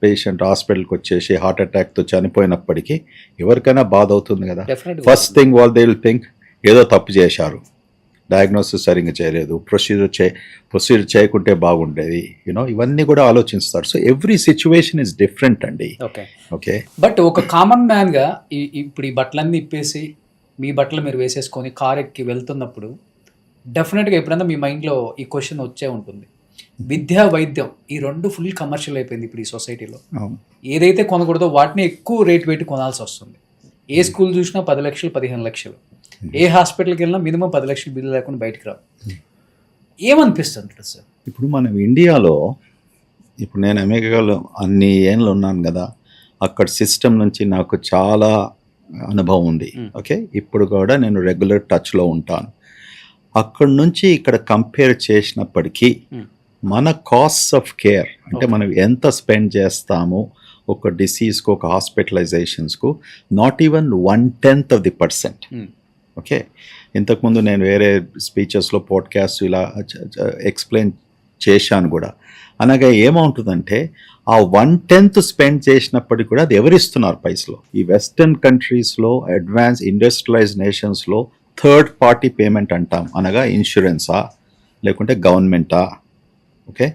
[SPEAKER 2] పేషెంట్ హాస్పిటల్కి వచ్చేసి హార్ట్ అటాక్తో చనిపోయినప్పటికీ ఎవరికైనా బాధ అవుతుంది కదా. First thing they will think ఏదో తప్పు చేశారు, డయాగ్నోసిస్ సరిగ్గా చేయలేదు, ప్రొసీజర్ చేయకుంటే బాగుండేది, ఇవన్నీ కూడా ఆలోచిస్తారు. So every situation is different అండి. ఓకే,
[SPEAKER 1] బట్ ఒక కామన్ మ్యాన్గా ఇప్పుడు ఈ బట్టలన్నీ ఇప్పేసి మీ బట్టలు మీరు వేసేసుకొని కార్ ఎక్కి వెళ్తున్నప్పుడు డెఫినెట్గా ఎప్పుడైనా మీ మైండ్లో ఈ క్వశ్చన్ వచ్చే ఉంటుంది, విద్య వైద్యం ఈ రెండు ఫుల్ కమర్షియల్ అయిపోయింది ఇప్పుడు ఈ సొసైటీలో. ఏదైతే కొనకూడదో వాటిని ఎక్కువ రేట్ పెట్టి కొనాల్సి వస్తుంది. ఏ స్కూల్ చూసినా 10 లక్షలు 15 లక్షలు, ఏ హాస్పిటల్కి వెళ్ళినా మినిమం 10 లక్షలు బిల్లు లేకుండా బయటకు రావు. ఏమనిపిస్తుంది సార్?
[SPEAKER 2] ఇప్పుడు మనం ఇండియాలో ఇప్పుడు నేను అమెరికాలో అన్ని ఏళ్ళు ఉన్నాను కదా, అక్కడ సిస్టమ్ నుంచి నాకు చాలా అనుభవం ఉంది. ఓకే, ఇప్పుడు కూడా నేను రెగ్యులర్ టచ్లో ఉంటాను. అక్కడ నుంచి ఇక్కడ కంపేర్ చేసినప్పటికీ మన కాస్ట్ ఆఫ్ కేర్ అంటే మనం ఎంత స్పెండ్ చేస్తామో ఒక డిసీజ్కు, ఒక హాస్పిటలైజేషన్స్కు, నాట్ ఈవెన్ 1/10%. ఓకే, ఇంతకుముందు నేను వేరే స్పీచెస్లో పాడ్కాస్ట్ ఇలా ఎక్స్ప్లెయిన్ చేశాను కూడా. అనగా ఏమవుతుందంటే ఆ 1/10 స్పెండ్ చేసినప్పటికీ కూడా అది ఎవరిస్తున్నారు పైసలు. ఈ వెస్టర్న్ కంట్రీస్లో, అడ్వాన్స్ ఇండస్ట్రియలైజ్డ్ నేషన్స్లో థర్డ్ పార్టీ పేమెంట్ అంటాం, అనగా ఇన్సూరెన్సా లేకుంటే గవర్నమెంటా. Okay,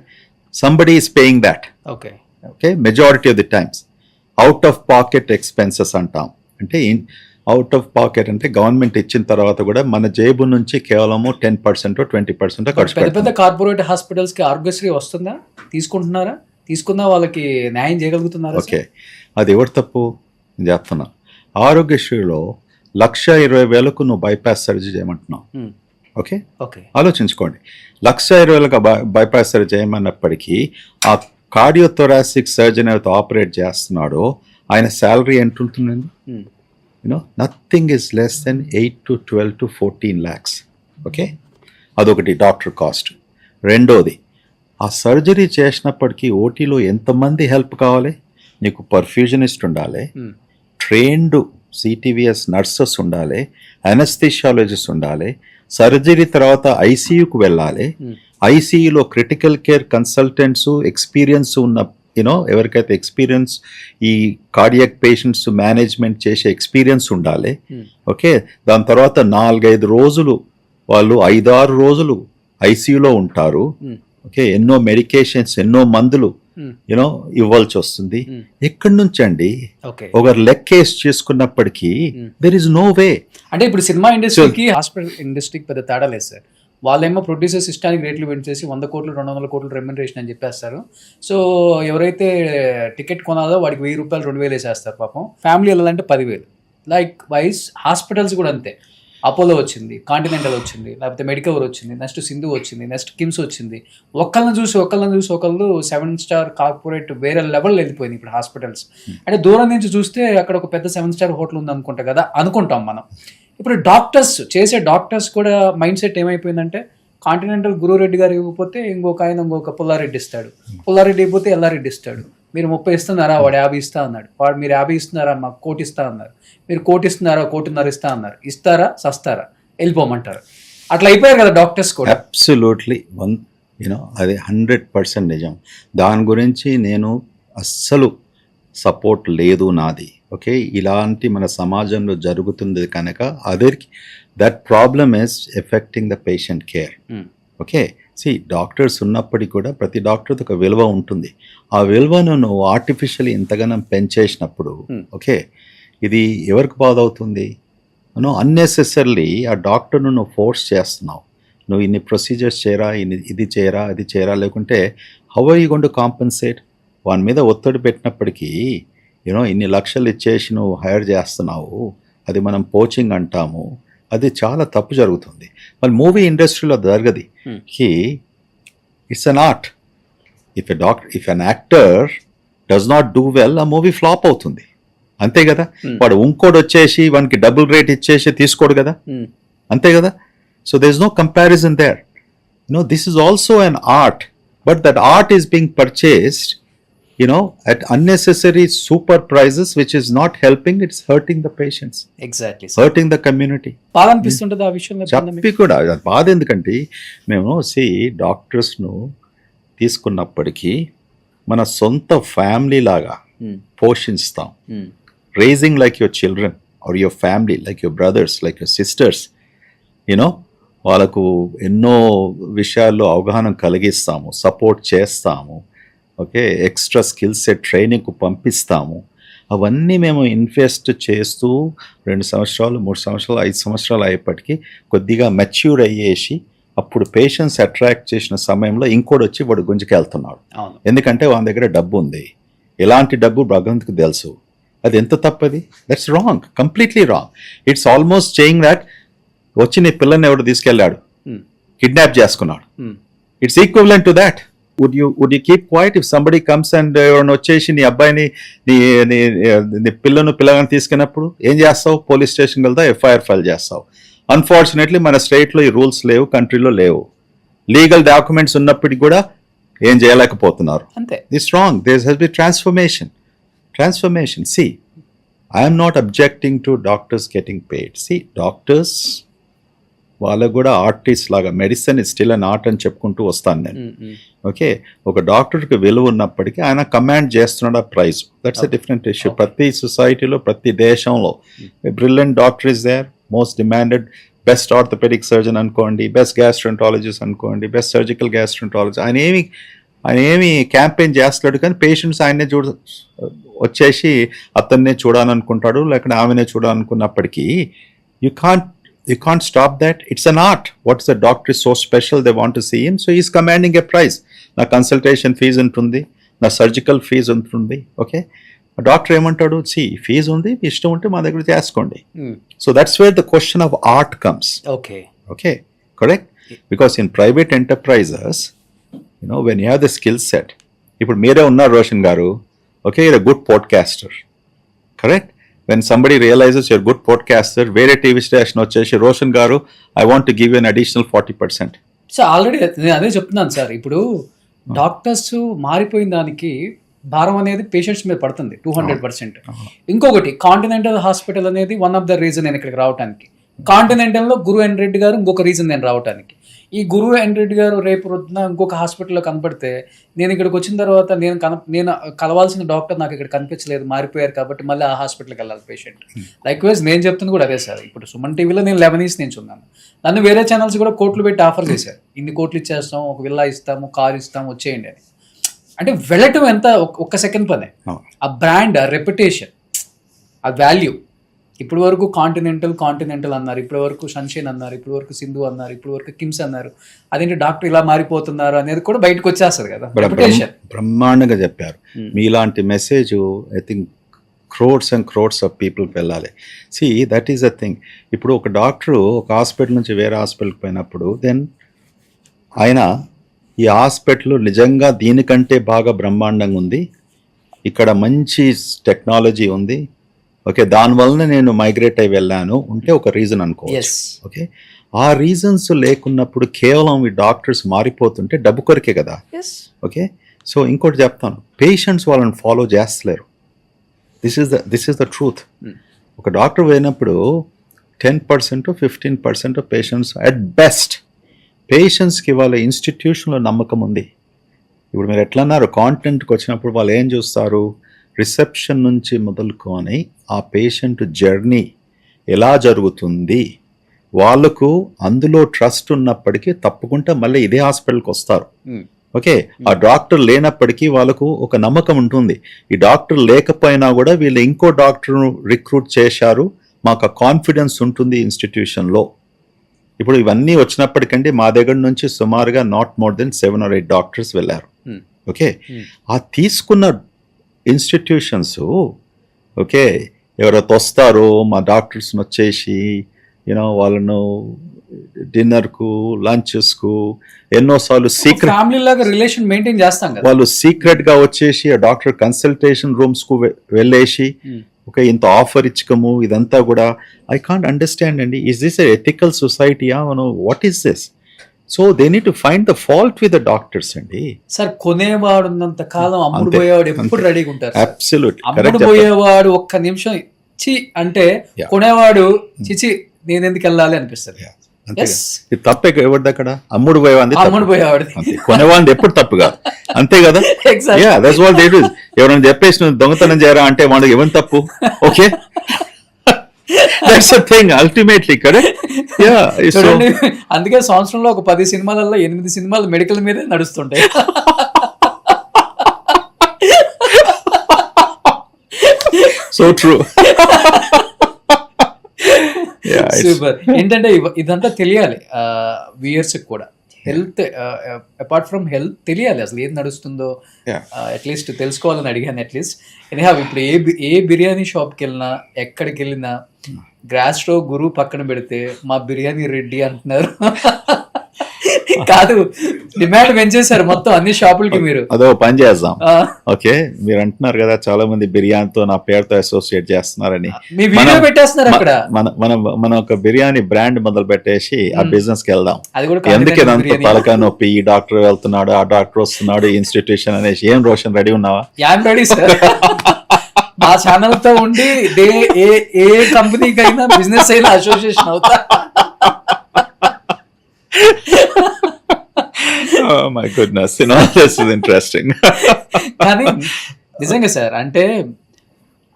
[SPEAKER 2] somebody is paying that. Okay, majority of the times out of pocket expenses అంటాం. అంటే అవుట్ ఆఫ్ పాకెట్ అంటే గవర్నమెంట్ ఇచ్చిన తర్వాత కూడా మన జేబు నుంచి కేవలము 10% 20% ఖర్చు.
[SPEAKER 1] పెద్ద కార్పొరేట్ హాస్పిటల్స్కి ఆరోగ్యశ్రీ వస్తుందా? తీసుకున్నా వాళ్ళకి న్యాయం చేయగలుగుతున్నారు?
[SPEAKER 2] ఓకే, అది ఎవరు తప్పు చెప్తున్నా. ఆరోగ్యశ్రీలో 1,20,000కు నువ్వు బైపాస్ సర్జరీ చేయమంటున్నావు. ఓకే, ఆలోచించుకోండి, 1,20,000కు బైపాస్ సర్జరీ చేయమన్నప్పటికీ ఆ కార్డియోథొరాసిక్ సర్జన్ అయితే ఆపరేట్ చేస్తున్నాడో ఆయన శాలరీ ఎంత ఉంటుందండి? Nothing is less than 8 to 12 to 14 lakhs. Okay, అదొకటి డాక్టర్ కాస్ట్. రెండోది ఆ సర్జరీ చేసినప్పటికీ ఓటీలో ఎంతమంది హెల్ప్ కావాలి? నీకు పర్ఫ్యూజనిస్ట్ ఉండాలి, ట్రైన్డ్ సిటీవీఎస్ నర్సెస్ ఉండాలి, అనస్థిషియాలజిస్ట్ ఉండాలి, సర్జరీ తర్వాత ఐసీయూకి వెళ్ళాలి, ఐసీయూలో క్రిటికల్ కేర్ కన్సల్టెంట్స్ ఎక్స్పీరియన్స్ ఉన్న ఎవరికైతే ఎక్స్పీరియన్స్ ఈ కార్డియాక్ పేషెంట్స్ మేనేజ్మెంట్ చేసే ఎక్స్పీరియన్స్ ఉండాలి. ఓకే, దాని తర్వాత 4-5 రోజులు వాళ్ళు 5-6 రోజులు ఐసీయూలో ఉంటారు. ఓకే, ఎన్నో మెడికేషన్స్, ఎన్నో మందులు ఇవ్వాల్సి వస్తుంది. ఎక్కడి నుంచి అండి? ఒకరు లెక్కేసి చేసుకున్నప్పటికీ దెర్ ఇస్ నో వే.
[SPEAKER 1] అంటే ఇప్పుడు సినిమా ఇండస్ట్రీకి హాస్పిటల్ ఇండస్ట్రీకి పెద్ద తేడా లేదు సార్. వాళ్ళేమో ప్రొడ్యూసర్స్ ఇష్టానికి రేట్లు పెంచేసి 100 కోట్లు 200 కోట్లు రెమ్యునరేషన్ అని చెప్పేస్తారు. సో ఎవరైతే టికెట్ కొనాలో వాడికి 1000 రూపాయలు 2000 వేసేస్తారు పాపం. ఫ్యామిలీ వెళ్ళాలంటే 10,000. లైక్ వైజ్ హాస్పిటల్స్ కూడా అంతే. అపోలో వచ్చింది, కాంటినెంటల్ వచ్చింది, లేకపోతే మెడికవర్ వచ్చింది, నెక్స్ట్ సింధు వచ్చింది, నెక్స్ట్ కిమ్స్ వచ్చింది. ఒకళ్ళని చూసి ఒకళ్ళు 7 స్టార్ కార్పొరేట్ వేరే లెవెల్ వెళ్ళిపోయింది ఇప్పుడు హాస్పిటల్స్. అంటే దూరం నుంచి చూస్తే అక్కడ ఒక పెద్ద 7 స్టార్ హోటల్ ఉంది అనుకుంటా కదా అనుకుంటాం మనం. ఇప్పుడు డాక్టర్స్ కూడా మైండ్ సెట్ ఏమైపోయిందంటే కాంటినెంటల్ గురురెడ్డి గారు ఇవ్వకపోతే ఇంకొక పుల్లారెడ్డి ఇస్తాడు, పుల్లారెడ్డి ఇవ్వకపోతే ఎల్లారెడ్డి ఇస్తాడు. మీరు 30 ఇస్తున్నారా, వాడు 50 ఇస్తా అన్నాడు. వాడు మీరు 50 ఇస్తున్నారా, మాకు 1 కోటి ఇస్తా అన్నారు. మీరు 1 కోటి ఇస్తున్నారా, 1.5 కోటి ఇస్తా అన్నారు. ఇస్తారా, సస్తారా, వెళ్ళిపోమంటారు. అట్లా అయిపోయారు కదా డాక్టర్స్ కూడా.
[SPEAKER 2] అబ్సల్యూట్లీ అది 100% నిజం. దాని గురించి నేను అస్సలు సపోర్ట్ లేదు నాది. ఓకే, ఇలాంటి మన సమాజంలో జరుగుతుంది కనుక అదర్కి that problem is affecting the patient care. Okay, doctors ఉన్నప్పటికీ కూడా ప్రతి డాక్టర్తో ఒక విలువ ఉంటుంది. ఆ విలువను నువ్వు ఆర్టిఫిషియల్ ఇంతగానం పెంచేసినప్పుడు ఓకే, ఇది ఎవరికి బాధ అవుతుంది? నువ్వు అన్నెసెసరీ ఆ డాక్టర్ను నువ్వు ఫోర్స్ చేస్తున్నావు. నువ్వు ఇన్ని ప్రొసీజర్స్ చేయరా, ఇది చేయరా, అది చేయరా, లేకుంటే how are you going to compensate? వాని మీద ఒత్తిడి పెట్టినప్పటికీ ఇన్ని లక్షలు ఇచ్చేసి నువ్వు హైర్ చేస్తున్నావు, అది మనం పోచింగ్ అంటాము. అది చాలా తప్పు జరుగుతుంది. మరి మూవీ ఇండస్ట్రీలో జరగది. It's an art. If an actor does not do well, ఆ మూవీ ఫ్లాప్ అవుతుంది. అంతే కదా. వాడు ఇంకోటి వచ్చేసి వానికి డబుల్ రేట్ ఇచ్చేసి తీసుకోడు కదా. అంతే కదా. So there is no comparison there. This is also an art, but that art is being purchased at unnecessary super prices, which is not helping, it's hurting the patients.
[SPEAKER 1] Exactly.
[SPEAKER 2] Hurting the community.
[SPEAKER 1] బాధ అనిపిస్తుంటుంది ఆ విషయంలో.
[SPEAKER 2] చెప్పి కూడా బాధ ఎందుకంటే మేము డాక్టర్స్ను తీసుకున్నప్పటికీ మన సొంత ఫ్యామిలీ లాగా పోషిస్తాం. Raising like your children or your family, like your brothers, like your sisters. వాళ్ళకు ఎన్నో విషయాల్లో అవగాహన కలిగిస్తాము, సపోర్ట్ చేస్తాము. ఓకే, ఎక్స్ట్రా స్కిల్ సెట్ ట్రైనింగ్కు పంపిస్తాము. అవన్నీ మేము ఇన్వెస్ట్ చేస్తూ 2 సంవత్సరాలు 3 సంవత్సరాలు 5 సంవత్సరాలు అయ్యేప్పటికీ కొద్దిగా మెచ్యూర్ అయ్యేసి అప్పుడు పేషెంట్స్ అట్రాక్ట్ చేసిన సమయంలో ఇంకోటి వచ్చి వాడు గుంజుకెళ్తున్నాడు. ఎందుకంటే వాని దగ్గర డబ్బు ఉంది. ఎలాంటి డబ్బు భగవంతుకు తెలుసు. అది ఎంత తప్పది. That's wrong, completely wrong. It's almost saying that వచ్చి నీ పిల్లని ఎవడు తీసుకెళ్ళాడు, కిడ్నాప్ చేసుకున్నాడు. It's equivalent to that. Would you keep quiet if somebody comes and వచ్చేసి నీ అబ్బాయిని నీ పిల్లగాని తీసుకున్నప్పుడు ఏం చేస్తావు? పోలీస్ స్టేషన్కి వెళ్తావు, ఎఫ్ఐఆర్ ఫైల్ చేస్తావు. అన్ఫార్చునేట్లీ మన స్టేట్లో ఈ రూల్స్ లేవు, కంట్రీలో లేవు. లీగల్ డాక్యుమెంట్స్ ఉన్నప్పటికీ కూడా ఏం చేయలేకపోతున్నారు. This wrong. There has be transformation. I'm not objecting to doctors getting paid. Doctors వాళ్ళకు కూడా ఆర్టిస్ట్ లాగా medicine is still an art అని చెప్పుకుంటూ వస్తాను నేను. ఓకే, ఒక డాక్టర్కి విలువ ఉన్నప్పటికీ ఆయన కమాండ్ చేస్తున్నాడు ఆ price. That's a different issue. ప్రతి సొసైటీలో, ప్రతి దేశంలో brilliant doctor is there, most demanded, best orthopaedic surgeon అనుకోండి, బెస్ట్ గ్యాస్ట్రంటాలజిస్ట్ అనుకోండి, బెస్ట్ సర్జికల్ గ్యాస్ట్రంటాలజిస్ట్. ఆయన ఏమి క్యాంపెయిన్ చేస్తాడు, కానీ పేషెంట్స్ ఆయన్నే వచ్చేసి అతన్నే చూడాలనుకుంటాడు, లేకపోతే ఆమెనే చూడాలనుకున్నప్పటికీ you can't stop that. It's an art. What's the doctor is so special they want to see him, so he's commanding a price. Na consultation fees untundi, na surgical fees untundi. Okay, a doctor emantadu, see fees undi, ishtam unte ma daggara cheskondi. So that's where the question of art comes. Okay, correct. Because in private enterprises, when you have the skill set, ippudu mere unnar Roshan garu, okay, you're a good podcaster, correct. When somebody realizes you're a good podcaster, వేరే టీవీ స్టేషన్ వచ్చేసి రోషన్ గారు, I want to give you an additional 40%.
[SPEAKER 1] So already నేను అదే చెప్తున్నాను సార్. ఇప్పుడు డాక్టర్స్ మారిపోయిన దానికి భారం అనేది పేషెంట్స్ మీద పడుతుంది 200%. ఇంకొకటి కాంటినెంటల్ హాస్పిటల్ అనేది వన్ ఆఫ్ ద రీజన్ నేను ఇక్కడికి రావడానికి. కాంటినెంటల్లో గురు ఎన్ రెడ్డి గారు ఇంకొక రీజన్ నేను రావడానికి. ఈ గురు ఎన్ రెడ్డి గారు రేపు రొద్దున ఇంకొక హాస్పిటల్లో కనపడితే నేను ఇక్కడికి వచ్చిన తర్వాత నేను కలవాల్సిన డాక్టర్ నాకు ఇక్కడ కనిపించలేదు, మారిపోయారు, కాబట్టి మళ్ళీ ఆ హాస్పిటల్కి వెళ్ళాలి పేషెంట్. లైక్వైజ్ నేను చెప్తుంది కూడా అదే సార్. ఇప్పుడు సుమన్ టీవీలో నేను 11 years నుంచి ఉన్నాను. నన్ను వేరే ఛానల్స్ కూడా కోట్లు పెట్టి ఆఫర్ చేశారు, ఇన్ని కోట్లు ఇచ్చేస్తాం, ఒక విల్లా ఇస్తాము, కార్ ఇస్తాము, వచ్చేయండి అని. అంటే వెళ్ళటం ఎంత ఒక్క సెకండ్ పనే. ఆ బ్రాండ్, ఆ రెప్యుటేషన్, ఆ వాల్యూ. ఇప్పటి వరకు కాంటినెంటల్ అన్నారు, ఇప్పటి వరకు సన్షైన్ అన్నారు, ఇప్పటి వరకు సింధు అన్నారు, ఇప్పటి వరకు కిమ్స్ అన్నారు. అదేంటి డాక్టర్ ఇలా మారిపోతున్నారు అనేది కూడా బయటకు వచ్చేస్తారు కదా.
[SPEAKER 2] బ్రహ్మాండంగా చెప్పారు. మీలాంటి message I think crowds and crowds of people వెళ్ళాలి. See that is the thing. ఇప్పుడు ఒక డాక్టరు ఒక హాస్పిటల్ నుంచి వేరే హాస్పిటల్కి పోయినప్పుడు దెన్ ఆయన ఈ హాస్పిటల్ నిజంగా దీనికంటే బాగా బ్రహ్మాండంగా ఉంది, ఇక్కడ మంచి టెక్నాలజీ ఉంది, ఓకే, దానివల్ల నేను మైగ్రేట్ అయి వెళ్ళాను ఉంటే ఒక రీజన్ అనుకోవచ్చు. ఓకే, ఆ రీజన్స్ లేకున్నప్పుడు కేవలం ఈ డాక్టర్స్ మారిపోతుంటే డబ్బు కొరికే కదా. ఓకే, సో ఇంకోటి చెప్తాను, పేషెంట్స్ వాళ్ళని ఫాలో చేస్తలేరు. This is the truth. ఒక డాక్టర్ పోయినప్పుడు 10% 15% ఆఫ్ పేషెంట్స్ అట్ బెస్ట్. పేషెంట్స్కి వాళ్ళ ఇన్స్టిట్యూషన్లో నమ్మకం ఉంది. ఇప్పుడు మీరు ఎట్లా అన్నారు, కాంటెంట్కి వచ్చినప్పుడు వాళ్ళు ఏం చూస్తారు, రిసెప్షన్ నుంచి మొదలుకొని ఆ పేషెంట్ జర్నీ ఎలా జరుగుతుంది, వాళ్ళకు అందులో ట్రస్ట్ ఉన్నప్పటికీ తప్పకుండా మళ్ళీ ఇదే హాస్పిటల్కి వస్తారు. ఓకే, ఆ డాక్టర్ లేనప్పటికీ వాళ్ళకు ఒక నమ్మకం ఉంటుంది, ఈ డాక్టర్ లేకపోయినా కూడా వీళ్ళు ఇంకో డాక్టర్ను రిక్రూట్ చేశారు, మాకు ఆ కాన్ఫిడెన్స్ ఉంటుంది ఇన్స్టిట్యూషన్లో. ఇప్పుడు ఇవన్నీ వచ్చినప్పటికంటే మా దగ్గర నుంచి సుమారుగా not more than 7 or 8 doctors వెళ్ళారు. ఓకే, ఆ తీసుకున్న ఇన్స్టిట్యూషన్స్ ఓకే ఎవరైతే వస్తారో మా డాక్టర్స్ని వచ్చేసి వాళ్ళను డిన్నర్కు, లంచెస్కు ఎన్నోసార్లు సీక్రెట్
[SPEAKER 1] ఫ్యామిలీ లాగా రిలేషన్ మెయింటైన్ చేస్తాం కదా.
[SPEAKER 2] వాళ్ళు సీక్రెట్గా వచ్చేసి ఆ డాక్టర్ కన్సల్టేషన్ రూమ్స్కు వెళ్ళేసి ఓకే ఇంత ఆఫర్ ఇచ్చకము, ఇదంతా కూడా ఐ కాంట్ అండర్స్టాండ్ అండి. ఈజ్ దిస్ ఎ ఎథికల్ సొసైటీయా? What is this? So they need to find the fault with the doctors అండి.
[SPEAKER 1] సార్, కొనేవాడు ఉన్నంత కాలం అమ్ముడు పోయేవాడు ఎప్పుడు రెడీగా ఉంటారు.
[SPEAKER 2] అబ్సల్యూట్లీ
[SPEAKER 1] అమ్ముడు పోయేవాడు ఒక్క నిమిషం చి అంటే కొనేవాడు చిచి నేను ఎందుకు వెళ్ళాలి అనిపిస్తుంది.
[SPEAKER 2] తప్పే ఎవరిది అక్కడ? అమ్ముడు పోయేవాడి, కొనేవాడి ఎప్పుడు తప్పు కాదు, అంతే కదా. That's what they do. ఎవరైనా చెప్పేసి నువ్వు దొంగతనం చేయరా అంటే వాడు ఎవరి తప్పు? Okay, that's the thing ultimately, correct?
[SPEAKER 1] అందుకే సంవత్సరంలో ఒక 10 సినిమాలలో 8 సినిమాలు మెడికల్ మీదే నడుస్తుంటాయి.
[SPEAKER 2] So true.
[SPEAKER 1] సూపర్. ఏంటంటే ఇదంతా తెలియాలి వ్యూయర్స్ కూడా. హెల్త్ అపార్ట్ ఫ్రమ్ హెల్త్ తెలియాలి, అసలు ఏది నడుస్తుందో అట్లీస్ట్ తెలుసుకోవాలని అడిగాను. అట్లీస్ట్ ఎనీహౌ ఇప్పుడు ఏ బిర్యానీ షాప్కి వెళ్ళినా, ఎక్కడికి వెళ్ళినా గ్రాస్ స్టవ్ గురువు పక్కన పెడితే మా బిర్యానీ రెడ్డి అంటున్నారు. కాదు, డిమాండ్ పెంచేశారు మొత్తం అన్ని షాపులకి. మీరు
[SPEAKER 2] అదో పని చేద్దాం. ఓకే, మీరు అంటున్నారు కదా చాలా మంది బిర్యానీతో నా పేరుతో అసోసియేట్ చేస్తున్నారని,
[SPEAKER 1] మీ వీడియో పెట్టేస్తున్నారు అక్కడ.
[SPEAKER 2] మన ఒక బిర్యానీ బ్రాండ్ మొదలు పెట్టేసి ఆ బిజినెస్ కి వెళ్దాం. ఎందుకే తలకాయ నొప్పి, ఈ డాక్టర్ వెళ్తున్నాడు, ఆ డాక్టర్ వస్తున్నాడు, ఇన్స్టిట్యూషన్ అనేసి. ఏం రోషన్, రెడీ ఉన్నావా?
[SPEAKER 1] Am ready sir. మా ఛానల్ తో ఉండి ఏ కంపెనీకి అయినా బిజినెస్ అయినా అసోసియేషన్ అవుతా.
[SPEAKER 2] Oh my goodness, this is interesting.
[SPEAKER 1] కానీ నిజంగా సార్, అంటే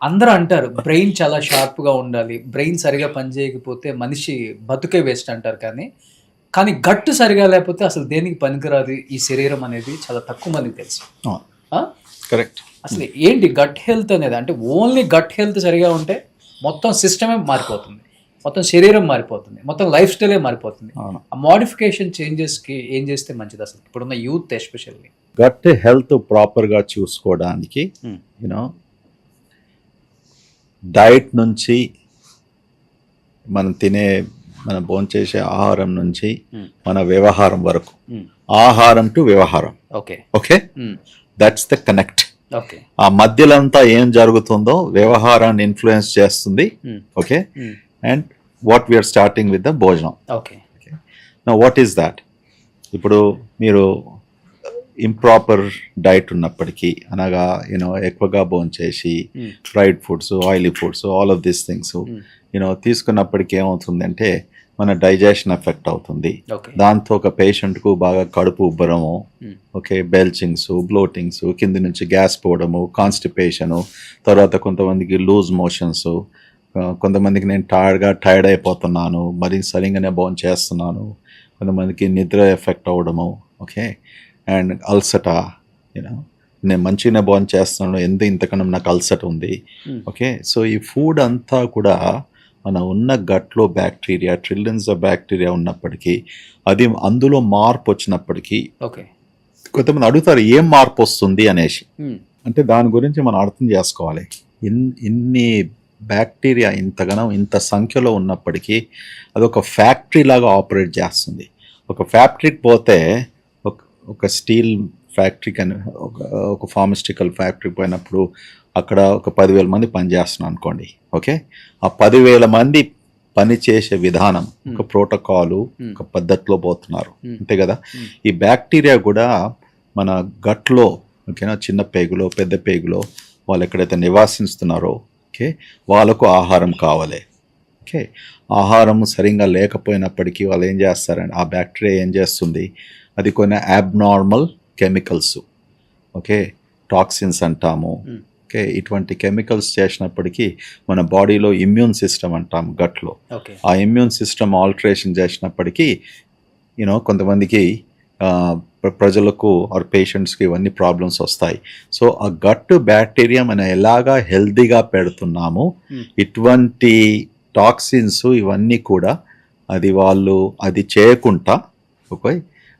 [SPEAKER 1] అందరూ అంటారు బ్రెయిన్ చాలా షార్ప్ గా ఉండాలి, బ్రెయిన్ సరిగా పనిచేయకపోతే మనిషి బతుకే వేస్ట్ అంటారు. కానీ గట్టు సరిగా లేకపోతే అసలు దేనికి పనికిరాదు ఈ శరీరం అనేది చాలా తక్కువ మందికి తెలుసు.
[SPEAKER 2] కరెక్ట్.
[SPEAKER 1] అసలు ఏంటి గట్ హెల్త్ అనేది? అంటే ఓన్లీ గట్ హెల్త్ సరిగా ఉంటే మొత్తం సిస్టమే మారిపోతుంది, మొత్తం శరీరం మారిపోతుంది, మొత్తం లైఫ్ స్టైలే మారిపోతుంది. ఆ మోడిఫికేషన్ చేంజెస్కి ఏం చేస్తే మంచిది అసలు ఇప్పుడున్న యూత్ ఎస్పెషల్లీ?
[SPEAKER 2] గట్ హెల్త్ ప్రాపర్గా చూసుకోవడానికి డైట్ నుంచి మనం భోంచేసే ఆహారం నుంచి మన వ్యవహారం వరకు, ఆహారం టు వ్యవహారం. Okay, that's the connect. ఆ మధ్యలో అంతా ఏం జరుగుతుందో వ్యవహారాన్ని ఇన్ఫ్లుయెన్స్ చేస్తుంది. Okay, and what we are starting with the భోజనం.
[SPEAKER 1] Okay,
[SPEAKER 2] now what is that? ఇప్పుడు మీరు ఇంప్రాపర్ డైట్ ఉన్నప్పటికీ, అనగా ఎక్కువగా భోంచేసి fried foods, oily foods, all of these things తీసుకున్నప్పటికీ ఏమవుతుందంటే మన డైజెషన్ ఎఫెక్ట్ అవుతుంది. దాంతో ఒక పేషెంట్కు బాగా కడుపు ఉబ్బరము, ఓకే, బెల్చింగ్స్, బ్లోటింగ్స్, కింది నుంచి గ్యాస్ పోవడము, కాన్స్టిపేషను, తర్వాత కొంతమందికి లూజ్ మోషన్స్, కొంతమందికి నేను టైర్డ్ అయిపోతున్నాను, మరి సరిగానే భోంచేస్తున్నాను, కొంతమందికి నిద్ర ఎఫెక్ట్ అవ్వడము, ఓకే, అండ్ అల్సట, నేను మంచిగానే భోంచేస్తున్నాను, ఇంతకన్నా నాకు అల్సట ఉంది, ఓకే. సో ఈ ఫుడ్ అంతా కూడా మన ఉన్న గట్లో బ్యాక్టీరియా, ట్రిలియన్స్ ఆఫ్ బ్యాక్టీరియా ఉన్నప్పటికీ, అది అందులో మార్పు వచ్చినప్పటికీ కొంతమంది అడుగుతారు ఏం మార్పు వస్తుంది అనేసి. అంటే దాని గురించి మనం అర్థం చేసుకోవాలి. ఇన్ని బ్యాక్టీరియా ఇంత సంఖ్యలో ఉన్నప్పటికీ అదొక ఫ్యాక్టరీ లాగా ఆపరేట్ చేస్తుంది. ఒక ఫ్యాక్టరీకి పోతే ఒక స్టీల్ ఫ్యాక్టరీ కానీ ఒక ఫార్మాస్యూటికల్ ఫ్యాక్టరీకి పోయినప్పుడు అక్కడ ఒక 10,000 మంది పనిచేస్తున్నాను అనుకోండి, ఓకే. ఆ 10,000 మంది పని చేసే విధానం, ఒక ప్రోటోకాలు, ఒక పద్ధతిలో పోతున్నారు, అంతే కదా. ఈ బ్యాక్టీరియా కూడా మన గట్లో, ఓకేనా, చిన్న పేగులో, పెద్ద పేగులో వాళ్ళు ఎక్కడైతే నివాసిస్తున్నారో, ఓకే, వాళ్ళకు ఆహారం కావాలి, ఓకే. ఆహారం సరిగ్గా లేకపోయినప్పటికీ వాళ్ళు ఏం చేస్తారండి, ఆ బ్యాక్టీరియా ఏం చేస్తుంది, అది కొన్ని అబ్నార్మల్ కెమికల్స్, ఓకే, టాక్సిన్స్ అంటాము, ఓకే, ఇటువంటి కెమికల్స్ చేసినప్పటికీ మన బాడీలో ఇమ్యూన్ సిస్టమ్ అంటాం గట్లో, ఆ ఇమ్యూన్ సిస్టమ్ ఆల్టరేషన్ చేసినప్పటికీ కొంతమందికి ప్రజలకు ఆర్ పేషెంట్స్కి ఇవన్నీ ప్రాబ్లమ్స్ వస్తాయి. సో ఆ గట్ బ్యాక్టీరియా మనం ఎలాగా హెల్తీగా పెడుతున్నాము, ఇటువంటి టాక్సిన్స్ ఇవన్నీ కూడా అది చేయకుండా, ఓకే,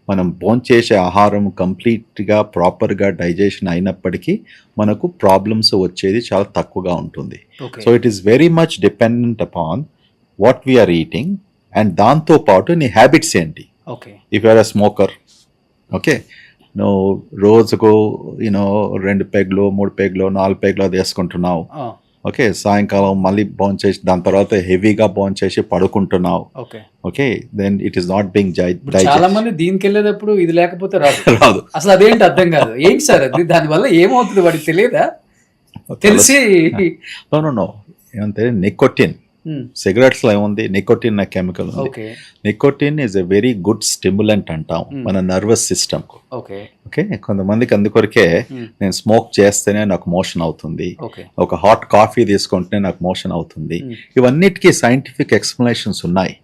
[SPEAKER 2] మనం భోంచేసే ఆహారం కంప్లీట్గా ప్రాపర్గా డైజెషన్ అయినప్పటికీ మనకు ప్రాబ్లమ్స్ వచ్చేది చాలా తక్కువగా ఉంటుంది. So it is very much dependent upon what we're eating and దాంతోపాటు నీ హ్యాబిట్స్ ఏంటి. If you're a smoker, okay, నువ్వు రోజుకు 2 పెగ్లు, 3 పెగ్లు, 4 పెగ్లు అది వేసుకుంటున్నావు, ఓకే, సాయంకాలం మళ్ళీ భోంచేసి దాని తర్వాత హెవీగా భోంచేసి పడుకుంటున్నావు, okay, then it is not being
[SPEAKER 1] చాలా మంది దీనికి వెళ్ళేటప్పుడు ఇది లేకపోతే రాదు అసలు, అదేంటి అర్థం కాదు. ఏంటి సార్ అది, దాని వల్ల ఏమవుతుంది వాడికి తెలియదా? తెలిసి
[SPEAKER 2] ఏమంటే నికోటిన్, సిగరెట్స్ లో ఏముంది, నికోటిన్ అనే కెమికల్ ఉంది. Nicotine is a very good stimulant అంటాం మన నర్వస్ సిస్టమ్ కు, ఓకే. కొంతమందికి అందుకొరకే నేను స్మోక్ చేస్తేనే నాకు మోషన్ అవుతుంది, ఒక హాట్ కాఫీ తీసుకుంటేనే నాకు మోషన్ అవుతుంది. ఇవన్నిటికీ సైంటిఫిక్ ఎక్స్ప్లెనేషన్స్ ఉన్నాయి,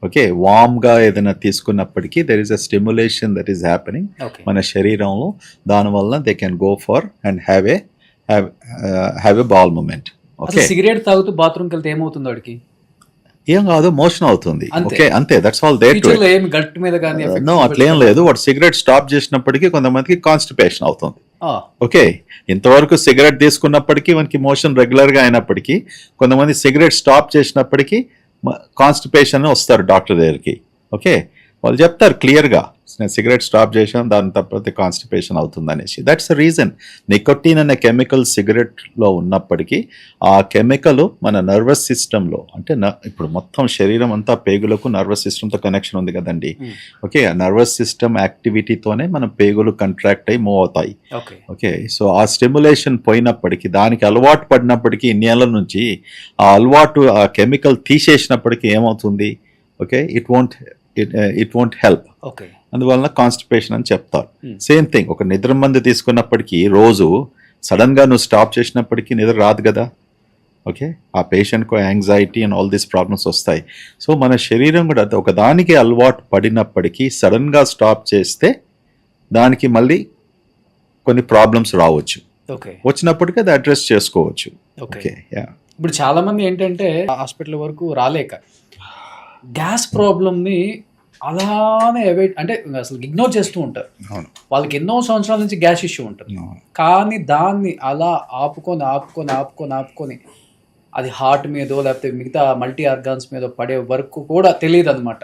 [SPEAKER 2] ఓకే. వామ్ గా ఏదైనా తీసుకున్నప్పటికీ there is a stimulation that is happening మన శరీరంలో, దానివల్ల they can go for and have a bowel movement.
[SPEAKER 1] Cigarette తాగుతూ బాత్రూమ్కి వెళ్తే ఏమవుతుంది వాడికి?
[SPEAKER 2] ఏం కాదు, మోషన్ అవుతుంది, ఓకే, అంతే, that's all there to it.
[SPEAKER 1] Gut మీద గాని
[SPEAKER 2] నో, అట్లేం లేదు. వాడు సిగరెట్ స్టాప్ చేసినప్పటికీ కొంతమందికి కాన్స్టిపేషన్ అవుతుంది, ఓకే. ఇంతవరకు సిగరెట్ తీసుకున్నప్పటికీ మనకి మోషన్ రెగ్యులర్ గా అయినప్పటికీ కొంతమంది సిగరెట్ స్టాప్ చేసినప్పటికీ కాన్స్టిపేషన్ వస్తారు డాక్టర్ దగ్గరికి, ఓకే. వాళ్ళు చెప్తారు క్లియర్గా, నేను సిగరెట్ స్టాప్ చేశాను, దాని తప్పతే కాన్స్టిపేషన్ అవుతుంది అనేసి. That's the reason. నికోటిన్ అనే కెమికల్ సిగరెట్లో ఉన్నప్పటికీ ఆ కెమికల్ మన నర్వస్ సిస్టంలో, అంటే ఇప్పుడు మొత్తం శరీరం అంతా పేగులకు నర్వస్ సిస్టంతో కనెక్షన్ ఉంది కదండి, ఓకే. ఆ నర్వస్ సిస్టమ్ యాక్టివిటీతోనే మన పేగులు కంట్రాక్ట్ అయ్యి మూవ్ అవుతాయి, ఓకే. సో ఆ స్టిమ్యులేషన్ పోయినప్పటికీ, దానికి అలవాటు పడినప్పటికీ ఇన్నేళ్ల నుంచి ఆ అలవాటు, ఆ కెమికల్ తీసేసినప్పటికీ ఏమవుతుంది, ఓకే, ఇట్ వోంట్ హెల్ప్, అందువలన కాన్స్టిపేషన్ అని చెప్తారు. సేమ్ థింగ్, ఒక నిద్ర మందు తీసుకున్నప్పటికీ రోజు సడన్ గా నువ్వు స్టాప్ చేసినప్పటికీ నిద్ర రాదు కదా, ఓకే. ఆ పేషెంట్కు anxiety and all these problems వస్తాయి. సో మన శరీరం కూడా ఒక దానికి అలవాటు పడినప్పటికీ సడన్ గా స్టాప్ చేస్తే దానికి మళ్ళీ కొన్ని ప్రాబ్లమ్స్ రావచ్చు, వచ్చినప్పటికీ అది అడ్రస్ చేసుకోవచ్చు, ఓకే.
[SPEAKER 1] ఇప్పుడు చాలా మంది ఏంటంటే హాస్పిటల్ వరకు రాలేక గ్యాస్ ప్రాబ్లమ్ని అలానే అంటే అసలు ఇగ్నోర్ చేస్తూ ఉంటారు. వాళ్ళకి ఎన్నో సంవత్సరాల నుంచి గ్యాస్ ఇష్యూ ఉంటుంది, కానీ దాన్ని అలా ఆపుకొని అది హార్ట్ మీదో లేకపోతే మిగతా మల్టీ ఆర్గాన్స్ మీద పడే వరకు కూడా తెలియదు అనమాట.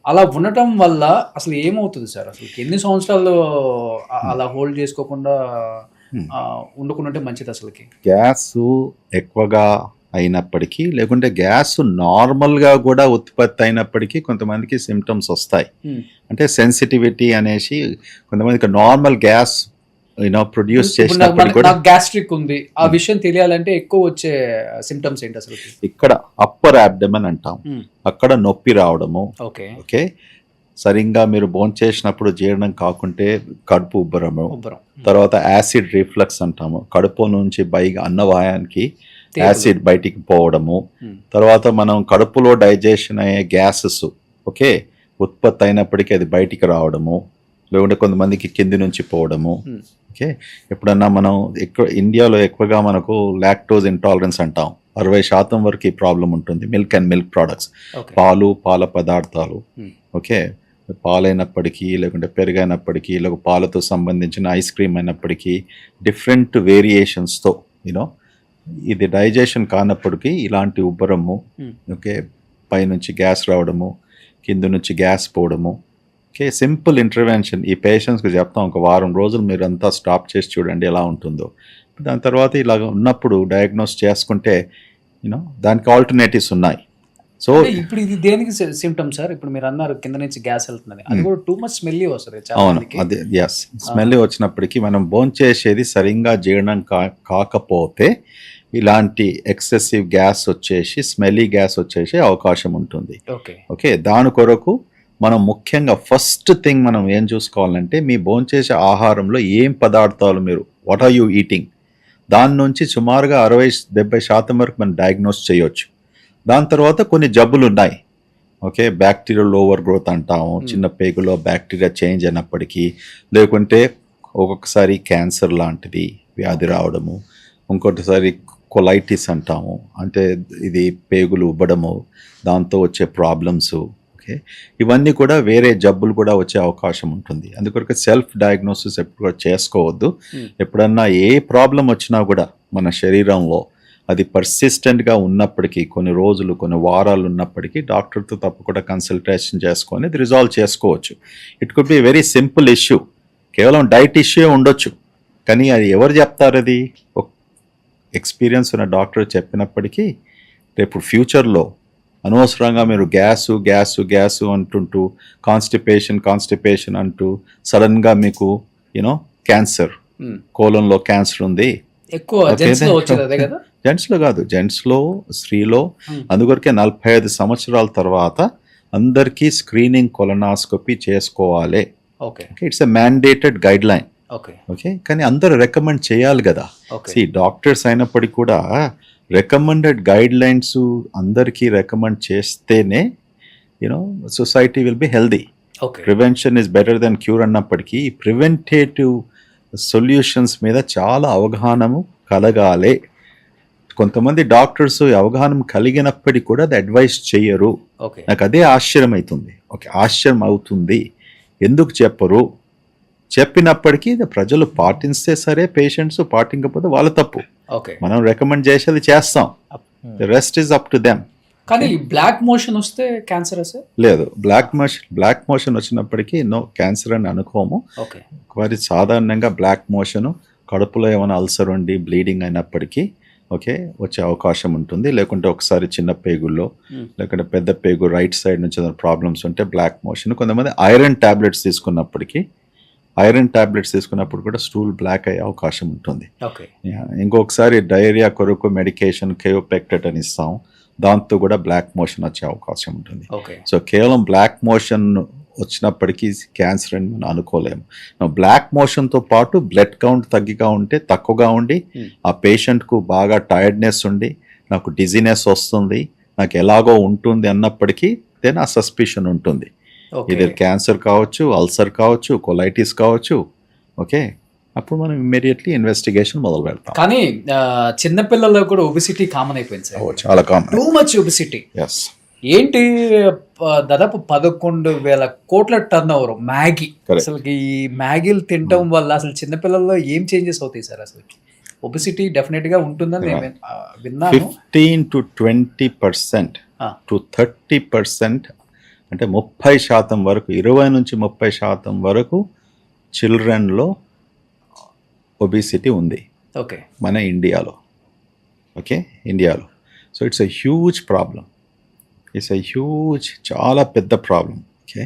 [SPEAKER 1] అలా ఉండటం వల్ల అసలు ఏమవుతుంది సార్? అసలు ఎన్ని సంవత్సరాలు అలా హోల్డ్ చేసుకోకుండా ఉండకుంటే మంచిది అసలుకి?
[SPEAKER 2] గ్యాస్ ఎక్కువగా అయినప్పటికీ, లేకుంటే గ్యాస్ నార్మల్గా కూడా ఉత్పత్తి అయినప్పటికీ కొంతమందికి సిమ్టమ్స్ వస్తాయి. అంటే సెన్సిటివిటీ అనేసి కొంతమందికి నార్మల్ గ్యాస్ ప్రొడ్యూస్ చేసినప్పుడు కూడా
[SPEAKER 1] గ్యాస్ట్రిక్ ఉంది, ఆ విషయం తెలియాలంటే ఎక్కువ వచ్చే సిమ్టమ్స్ ఏంటి అసలు?
[SPEAKER 2] ఇక్కడ అప్పర్ అబ్డమన్ అంటాం, అక్కడ నొప్పి రావడము. ఓకే, సరిగ్గా మీరు భోంచేసినప్పుడు జీర్ణం కాకుంటే కడుపు ఉబ్బరము. తర్వాత యాసిడ్ రిఫ్లక్స్ అంటాము, కడుపు నుంచి పైగా అన్నవాయానికి యాసిడ్ బయటికి పోవడము. తర్వాత మనం కడుపులో డైజెషన్ అయ్యే గ్యాసెస్ ఓకే ఉత్పత్తి అయినప్పటికీ అది బయటికి రావడము, లేకుంటే కొంతమందికి కింది నుంచి పోవడము. ఓకే, ఎప్పుడన్నా మనం ఇండియాలో ఎక్కువగా మనకు లాక్టోజ్ ఇంటాలరెన్స్ అంటాం, 60% వరకు ఈ ప్రాబ్లం ఉంటుంది. మిల్క్ అండ్ మిల్క్ ప్రోడక్ట్స్, పాలు, పాల పదార్థాలు. ఓకే, పాలైనప్పటికీ, లేకుంటే పెరుగైనప్పటికీ, లేక పాలతో సంబంధించిన ఐస్ క్రీమ్ అయినప్పటికీ, డిఫరెంట్ వేరియేషన్స్తో ఇది డైజెషన్ కానప్పటికీ ఇలాంటి ఉబ్బరము, ఓకే, పైనుంచి గ్యాస్ రావడము, కింద నుంచి గ్యాస్ పోవడము. ఓకే, సింపుల్ ఇంటర్వెన్షన్ ఈ పేషెంట్స్కి చెప్తాం, ఒక వారం రోజులు మీరు అంతా స్టాప్ చేసి చూడండి ఎలా ఉంటుందో. దాని తర్వాత ఇలాగ ఉన్నప్పుడు డయాగ్నోస్ చేసుకుంటే దానికి ఆల్టర్నేటివ్స్ ఉన్నాయి. సో
[SPEAKER 1] ఇప్పుడు ఇది దేనికి సిమ్టమ్ సార్? ఇప్పుడు మీరు అన్నారు కింద నుంచి గ్యాస్ వెళ్తుంది, అది కూడా టూ మచ్ స్మెల్లీ వస్తుంది.
[SPEAKER 2] అవును, అది ఎస్, స్మెల్లీ వచ్చినప్పటికీ మనం భోంచేసేది సరిగ్గా జీర్ణం కాకపోతే ఇలాంటి ఎక్సెసివ్ గ్యాస్ వచ్చేసి, స్మెల్లీ గ్యాస్ వచ్చేసి అవకాశం ఉంటుంది. ఓకే, దాని కొరకు మనం ముఖ్యంగా ఫస్ట్ థింగ్ మనం ఏం చూసుకోవాలంటే, మీ భోంచేసే ఆహారంలో ఏం పదార్థాలు మీరు వాట్ ఆర్ యూ ఈటింగ్, దాని నుంచి సుమారుగా 60-70% వరకు మనం డయాగ్నోస్ చేయొచ్చు. దాని తర్వాత కొన్ని జబ్బులు ఉన్నాయి. ఓకే, బ్యాక్టీరియల్ ఓవర్ గ్రోత్ అంటాము, చిన్న పేగులో బ్యాక్టీరియా చేంజ్ అయినప్పటికీ, లేకుంటే ఒక్కొక్కసారి క్యాన్సర్ లాంటిది వ్యాధి రావడము, ఇంకొకటిసారి కొలైటిస్ అంటాము, అంటే ఇది పేగులు ఉబ్బడము, దాంతో వచ్చే ప్రాబ్లమ్స్. ఓకే, ఇవన్నీ కూడా వేరే జబ్బులు కూడా వచ్చే అవకాశం ఉంటుంది. అందుకొరకు సెల్ఫ్ డయాగ్నోసిస్ ఎప్పుడు కూడా చేసుకోవద్దు. ఎప్పుడన్నా ఏ ప్రాబ్లం వచ్చినా కూడా మన శరీరంలో అది పర్సిస్టెంట్గా ఉన్నప్పటికీ, కొన్ని రోజులు కొన్ని వారాలు ఉన్నప్పటికీ డాక్టర్తో తప్పకుండా కన్సల్టేషన్ చేసుకొని అది రిజాల్వ్ చేసుకోవచ్చు. It could be very simple issue, కేవలం డైట్ ఇష్యూ ఉండొచ్చు, కానీ అది ఎవరు చెప్తారు? అది ఎక్స్పీరియన్స్ ఉన్న డాక్టర్ చెప్పినప్పటికీ రేపు ఫ్యూచర్లో అనవసరంగా మీరు గ్యాసు అంటుంటూ కాన్స్టిపేషన్ అంటూ సడన్గా మీకు క్యాన్సర్, కోలంలో క్యాన్సర్ ఉంది, జెంట్స్లో కాదు, జెంట్స్లో, స్త్రీలో. అందుకొరకే 45 సంవత్సరాల తర్వాత అందరికీ స్క్రీనింగ్ కొలనాస్కోపీ చేసుకోవాలి. It's a mandated guideline. Okay, కానీ అందరూ రికమెండ్ చేయాలి కదా. డాక్టర్స్ అయినప్పటికీ కూడా రికమెండెడ్ గైడ్ లైన్స్ అందరికీ రికమెండ్ చేస్తేనే society will be healthy. Prevention is better than cure అన్నప్పటికీ ప్రివెంటేటివ్ సొల్యూషన్స్ మీద చాలా అవగాహన కలగాలి. కొంతమంది డాక్టర్స్ అవగాహన కలిగినప్పటికీ కూడా అది అడ్వైస్ చేయరు. నాకు అదే ఆశ్చర్యం అవుతుంది. ఆశ్చర్యం అవుతుంది, ఎందుకు చెప్పరు? చెప్పినప్పటికీ ప్రజలు పాటిస్తే సరే, పేషెంట్స్ పాటించకపోతే వాళ్ళ తప్పు. మనం రికమెండ్ చేసేది చేస్తాం, rest is up to them.
[SPEAKER 1] కానీ బ్లాక్ మోషన్ వస్తే క్యాన్సర్
[SPEAKER 2] లేదు, బ్లాక్ మోషన్ వచ్చినప్పటికీ నో క్యాన్సర్ అని అనుకోము. మరి సాధారణంగా బ్లాక్ మోషన్ కడుపులో ఏమైనా అల్సర్ ఉండి బ్లీడింగ్ అయినప్పటికీ వచ్చే అవకాశం ఉంటుంది. లేకుంటే ఒకసారి చిన్న పేగుల్లో, లేకుంటే పెద్ద పేగు రైట్ సైడ్ నుంచి ప్రాబ్లమ్స్ ఉంటే బ్లాక్ మోషన్. కొంతమంది ఐరన్ టాబ్లెట్స్ తీసుకున్నప్పుడు కూడా స్టూల్ బ్లాక్ అయ్యే అవకాశం ఉంటుంది. ఇంకొకసారి డయేరియా కొరకు మెడికేషన్ కేయోపెక్టెట్ అని ఇస్తాం, దాంతో కూడా బ్లాక్ మోషన్ వచ్చే అవకాశం ఉంటుంది. సో కేవలం బ్లాక్ మోషన్ వచ్చినప్పటికీ క్యాన్సర్ అని మనం అనుకోలేము. బ్లాక్ మోషన్తో పాటు బ్లడ్ కౌంట్ తక్కువగా ఉండి ఆ పేషెంట్కు బాగా టైర్డ్నెస్ ఉండి నాకు డిజీనెస్ వస్తుంది, నాకు ఎలాగో ఉంటుంది అన్నప్పటికీ దెన్ ఆ సస్పిషన్ ఉంటుంది. ఇది క్యాన్సర్ కావచ్చు, అల్సర్ కావచ్చు, కొలైటిస్ కావచ్చు. ఓకే, అప్పుడు మనం ఇమ్మీడియట్లీ ఇన్వెస్టిగేషన్ మొదలు పెడతాం.
[SPEAKER 1] కానీ చిన్నపిల్లల్లో కూడా ఒబిసిటీ కామన్ అయిపోయింది సార్,
[SPEAKER 2] చాలా కామన్,
[SPEAKER 1] టూ మచ్ ఒబిసిటీ. ఏంటి, దాదాపు 11,000 కోట్ల టర్న్ ఓవర్ మ్యాగీ. అసలు ఈ మ్యాగీలు తినటం వల్ల అసలు చిన్నపిల్లల్లో ఏం చేంజెస్ అవుతాయి సార్? అసలు ఒబిసిటీ డెఫినెట్ గా ఉంటుందని నేను విన్నాను.
[SPEAKER 2] 15 to 20% to 30%, అంటే 30% వరకు, 20 నుంచి 30% వరకు చిల్డ్రన్లో ఒబిసిటీ ఉంది మన ఇండియాలో. ఇండియాలో so it's a huge problem. చాలా పెద్ద ప్రాబ్లం. ఓకే,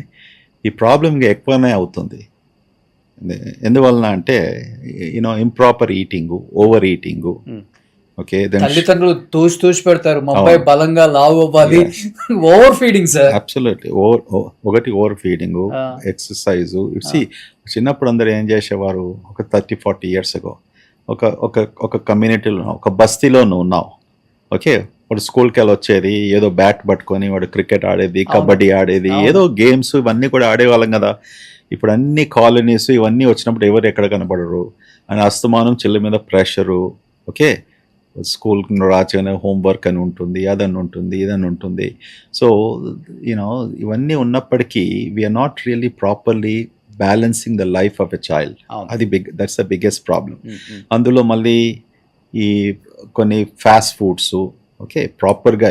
[SPEAKER 2] ఈ ప్రాబ్లం ఇంకా ఎక్కువనే అవుతుంది. ఎందువలన అంటే improper eating, over eating. Okay,
[SPEAKER 1] తల్లిదండ్రులు తోసి పెడతారు, మా అబ్బాయి బలంగా లావు అవ్వాలి, ఓవర్ ఫీడింగ్ సార్.
[SPEAKER 2] అబ్సల్యూట్లీ ఒకటి ఓవర్ ఫీడింగ్, ఎక్సర్సైజ్. చిన్నప్పుడు అందరూ ఏం చేసేవారు, ఒక 30-40 years ago ఒక కమ్యూనిటీలో, ఒక బస్తీలో నువ్వు ఉన్నావు. ఓకే, వాడు స్కూల్కి వెళ్ళి వచ్చేది, ఏదో బ్యాట్ పట్టుకొని వాడు క్రికెట్ ఆడేది, కబడ్డీ ఆడేది, ఏదో గేమ్స్ ఇవన్నీ కూడా ఆడేవాళ్ళం కదా. ఇప్పుడు అన్ని కాలనీస్ ఇవన్నీ వచ్చినప్పుడు ఎవరు ఎక్కడ కనబడరు అని అస్తమానం చెల్లి మీద ప్రెషరు. ఓకే, స్కూల్కి రాచగానే హోంవర్క్ అని ఉంటుంది, అదని ఉంటుంది, ఇదని ఉంటుంది. సో ఇవన్నీ ఉన్నప్పటికీ we're not really properly balancing the life of a child. అది దట్స్ ద బిగ్గెస్ట్ ప్రాబ్లం. అందులో మళ్ళీ ఈ కొన్ని ఫాస్ట్ ఫుడ్స్. ఓకే, ప్రాపర్గా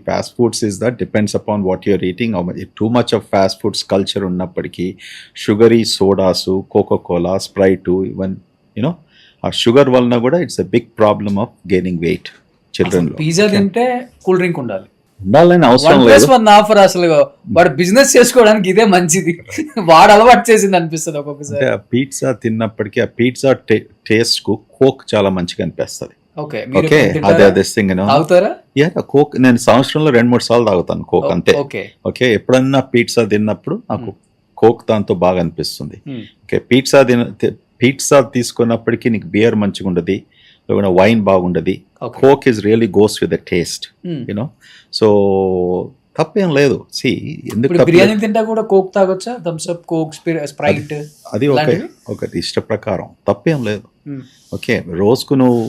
[SPEAKER 2] fast foods is that depends upon what you're eating. Too much of fast foods culture ఉన్నప్పటికీ sugary sodas, coca cola, Sprite, even ఆ షుగర్ వలన కూడా it's a big problem of gaining weight children.
[SPEAKER 1] Pizza తింటే కూల్ డ్రింక్ ఉండాలని
[SPEAKER 2] అవసరం లేదు.
[SPEAKER 1] ఆఫర్ అసలు వాడు బిజినెస్ చేసుకోవడానికి ఇదే మంచిది, వాడు అలవాటు చేసింది అనిపిస్తుంది ఒక్కొక్కసారి.
[SPEAKER 2] పిజ్జా తిన్నప్పటికీ ఆ పిజ్జా టేస్ట్ కు కోక్ చాలా మంచిగా అనిపిస్తుంది.
[SPEAKER 1] ఓకే,
[SPEAKER 2] కోక్ నేను సంవత్సరంలో 2-3 సార్లు తాగుతాను కోక్, అంతే. ఓకే, ఎప్పుడన్నా పిజ్జా తిన్నప్పుడు నాకు కోక్ దాంతో బాగా అనిపిస్తుంది. ఓకే, పిజ్జా తీసుకున్నప్పటికీ నీకు బియర్ మంచిగా ఉండదు, లేకుంటే వైన్ బాగుండదు. Coke is really goes with the taste, so తప్పేం లేదు.
[SPEAKER 1] బిర్యానీ తింటా కూడా కోక్ తాగొచ్చా? థమ్స్ అప్, కోక్, స్ప్రైట్,
[SPEAKER 2] అది ఒకటి ఇష్ట ప్రకారం, తప్పేం లేదు. ఓకే, రోజుకు నువ్వు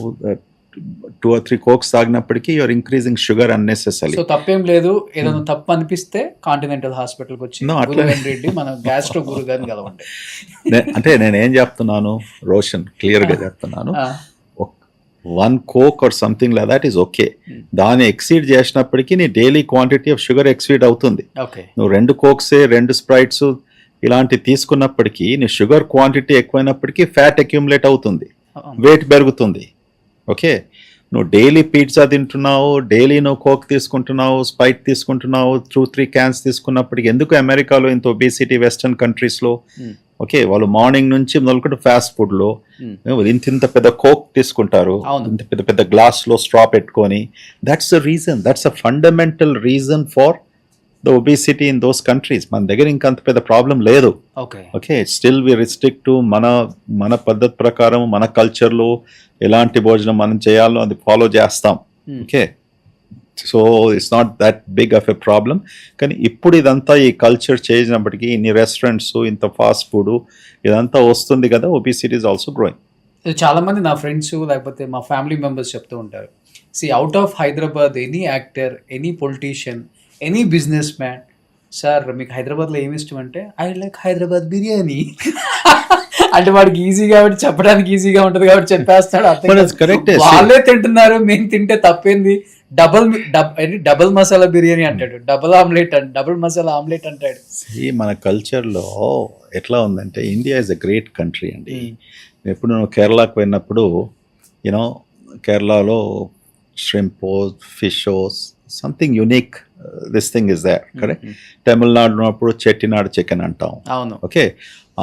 [SPEAKER 2] 2 or 3 కోక్స్ తాగినప్పటికీ you are increasing sugar unnecessary.
[SPEAKER 1] So తప్పేం లేదు. ఏదైనా తప్పు అనిపిస్తే కాంటినెంటల్ హాస్పిటల్కి వచ్చి రెడ్డి మన గ్యాస్ట్రో గురు గారిని కలవండి.
[SPEAKER 2] అంటే నేనేం చెప్తున్నాను రోషన్, క్లియర్గా చెప్తున్నాను, 1 coke or something like that is okay. దాన్ని ఎక్సీడ్ చేసినప్పటికీ నీ daily quantity of sugar exceed అవుతుంది. నువ్వు 2 కోక్సే 2 స్ప్రైట్స్ ఇలాంటివి తీసుకున్నప్పటికీ నీ షుగర్ క్వాంటిటీ ఎక్కువైనప్పటికీ ఫ్యాట్ అక్యుములేట్ అవుతుంది, వెయిట్ పెరుగుతుంది. ఓకే, నువ్వు డైలీ పిజ్జా తింటున్నావు, డైలీ నువ్వు కోక్ తీసుకుంటున్నావు, స్ప్రైట్ తీసుకుంటున్నావు, 2-3 క్యాన్స్ తీసుకున్నప్పటికీ ఎందుకు అమెరికాలో ఇంత ఒబేసిటీ, వెస్టర్న్ కంట్రీస్లో ఓకే వాళ్ళు మార్నింగ్ నుంచి మొదలుకుంటే ఫాస్ట్ ఫుడ్లో ఇంత పెద్ద కోక్ తీసుకుంటారు, ఇంత పెద్ద పెద్ద గ్లాస్లో స్ట్రా పెట్టుకొని. That's the reason, that's a fundamental reason for the obesity in those countries. మన దగ్గర ఇంకా అంత పెద్ద ప్రాబ్లం లేదు. Okay, still we restrict to మన పద్ధతి ప్రకారం, మన కల్చర్లో ఎలాంటి భోజనం మనం చేయాలో అది ఫాలో చేస్తాం. Okay, so it's not that big of a problem. కానీ ఇప్పుడు ఇదంతా ఈ కల్చర్ చేసినప్పటికీ ఇన్ని రెస్టారెంట్స్, ఇంత ఫాస్ట్ ఫుడ్ ఇదంతా వస్తుంది కదా, ఒబేసిటీ ఇస్ ఆల్సో గ్రోయింగ్.
[SPEAKER 1] చాలా మంది నా ఫ్రెండ్స్ లేకపోతే మా ఫ్యామిలీ మెంబర్స్ చెప్తూ ఉంటారు, out of Hyderabad any actor, any politician, any business man, sir మీకు హైదరాబాద్లో ఏమి ఇష్టం అంటే ఐ లైక్ హైదరాబాద్ బిర్యానీ. అంటే వాడికి ఈజీ కాబట్టి, చెప్పడానికి ఈజీగా ఉంటుంది కాబట్టి చెప్పేస్తాడు. వాళ్ళే తింటున్నారు, మేము తింటే తప్పేంది, డబుల్ మసాలా బిర్యానీ అంటాడు, డబుల్ మసాలా ఆమ్లెట్ అంటాడు.
[SPEAKER 2] మన కల్చర్లో ఎట్లా ఉందంటే, India is a great country అండి. ఎప్పుడు నేను కేరళకు పోయినప్పుడు కేరళలో ష్రింపో, ఫిషోస్, something unique this thing is there, correct. Tamil Nadu ఉన్నప్పుడు చెట్టినాడు చికెన్ అంటాం. ఓకే,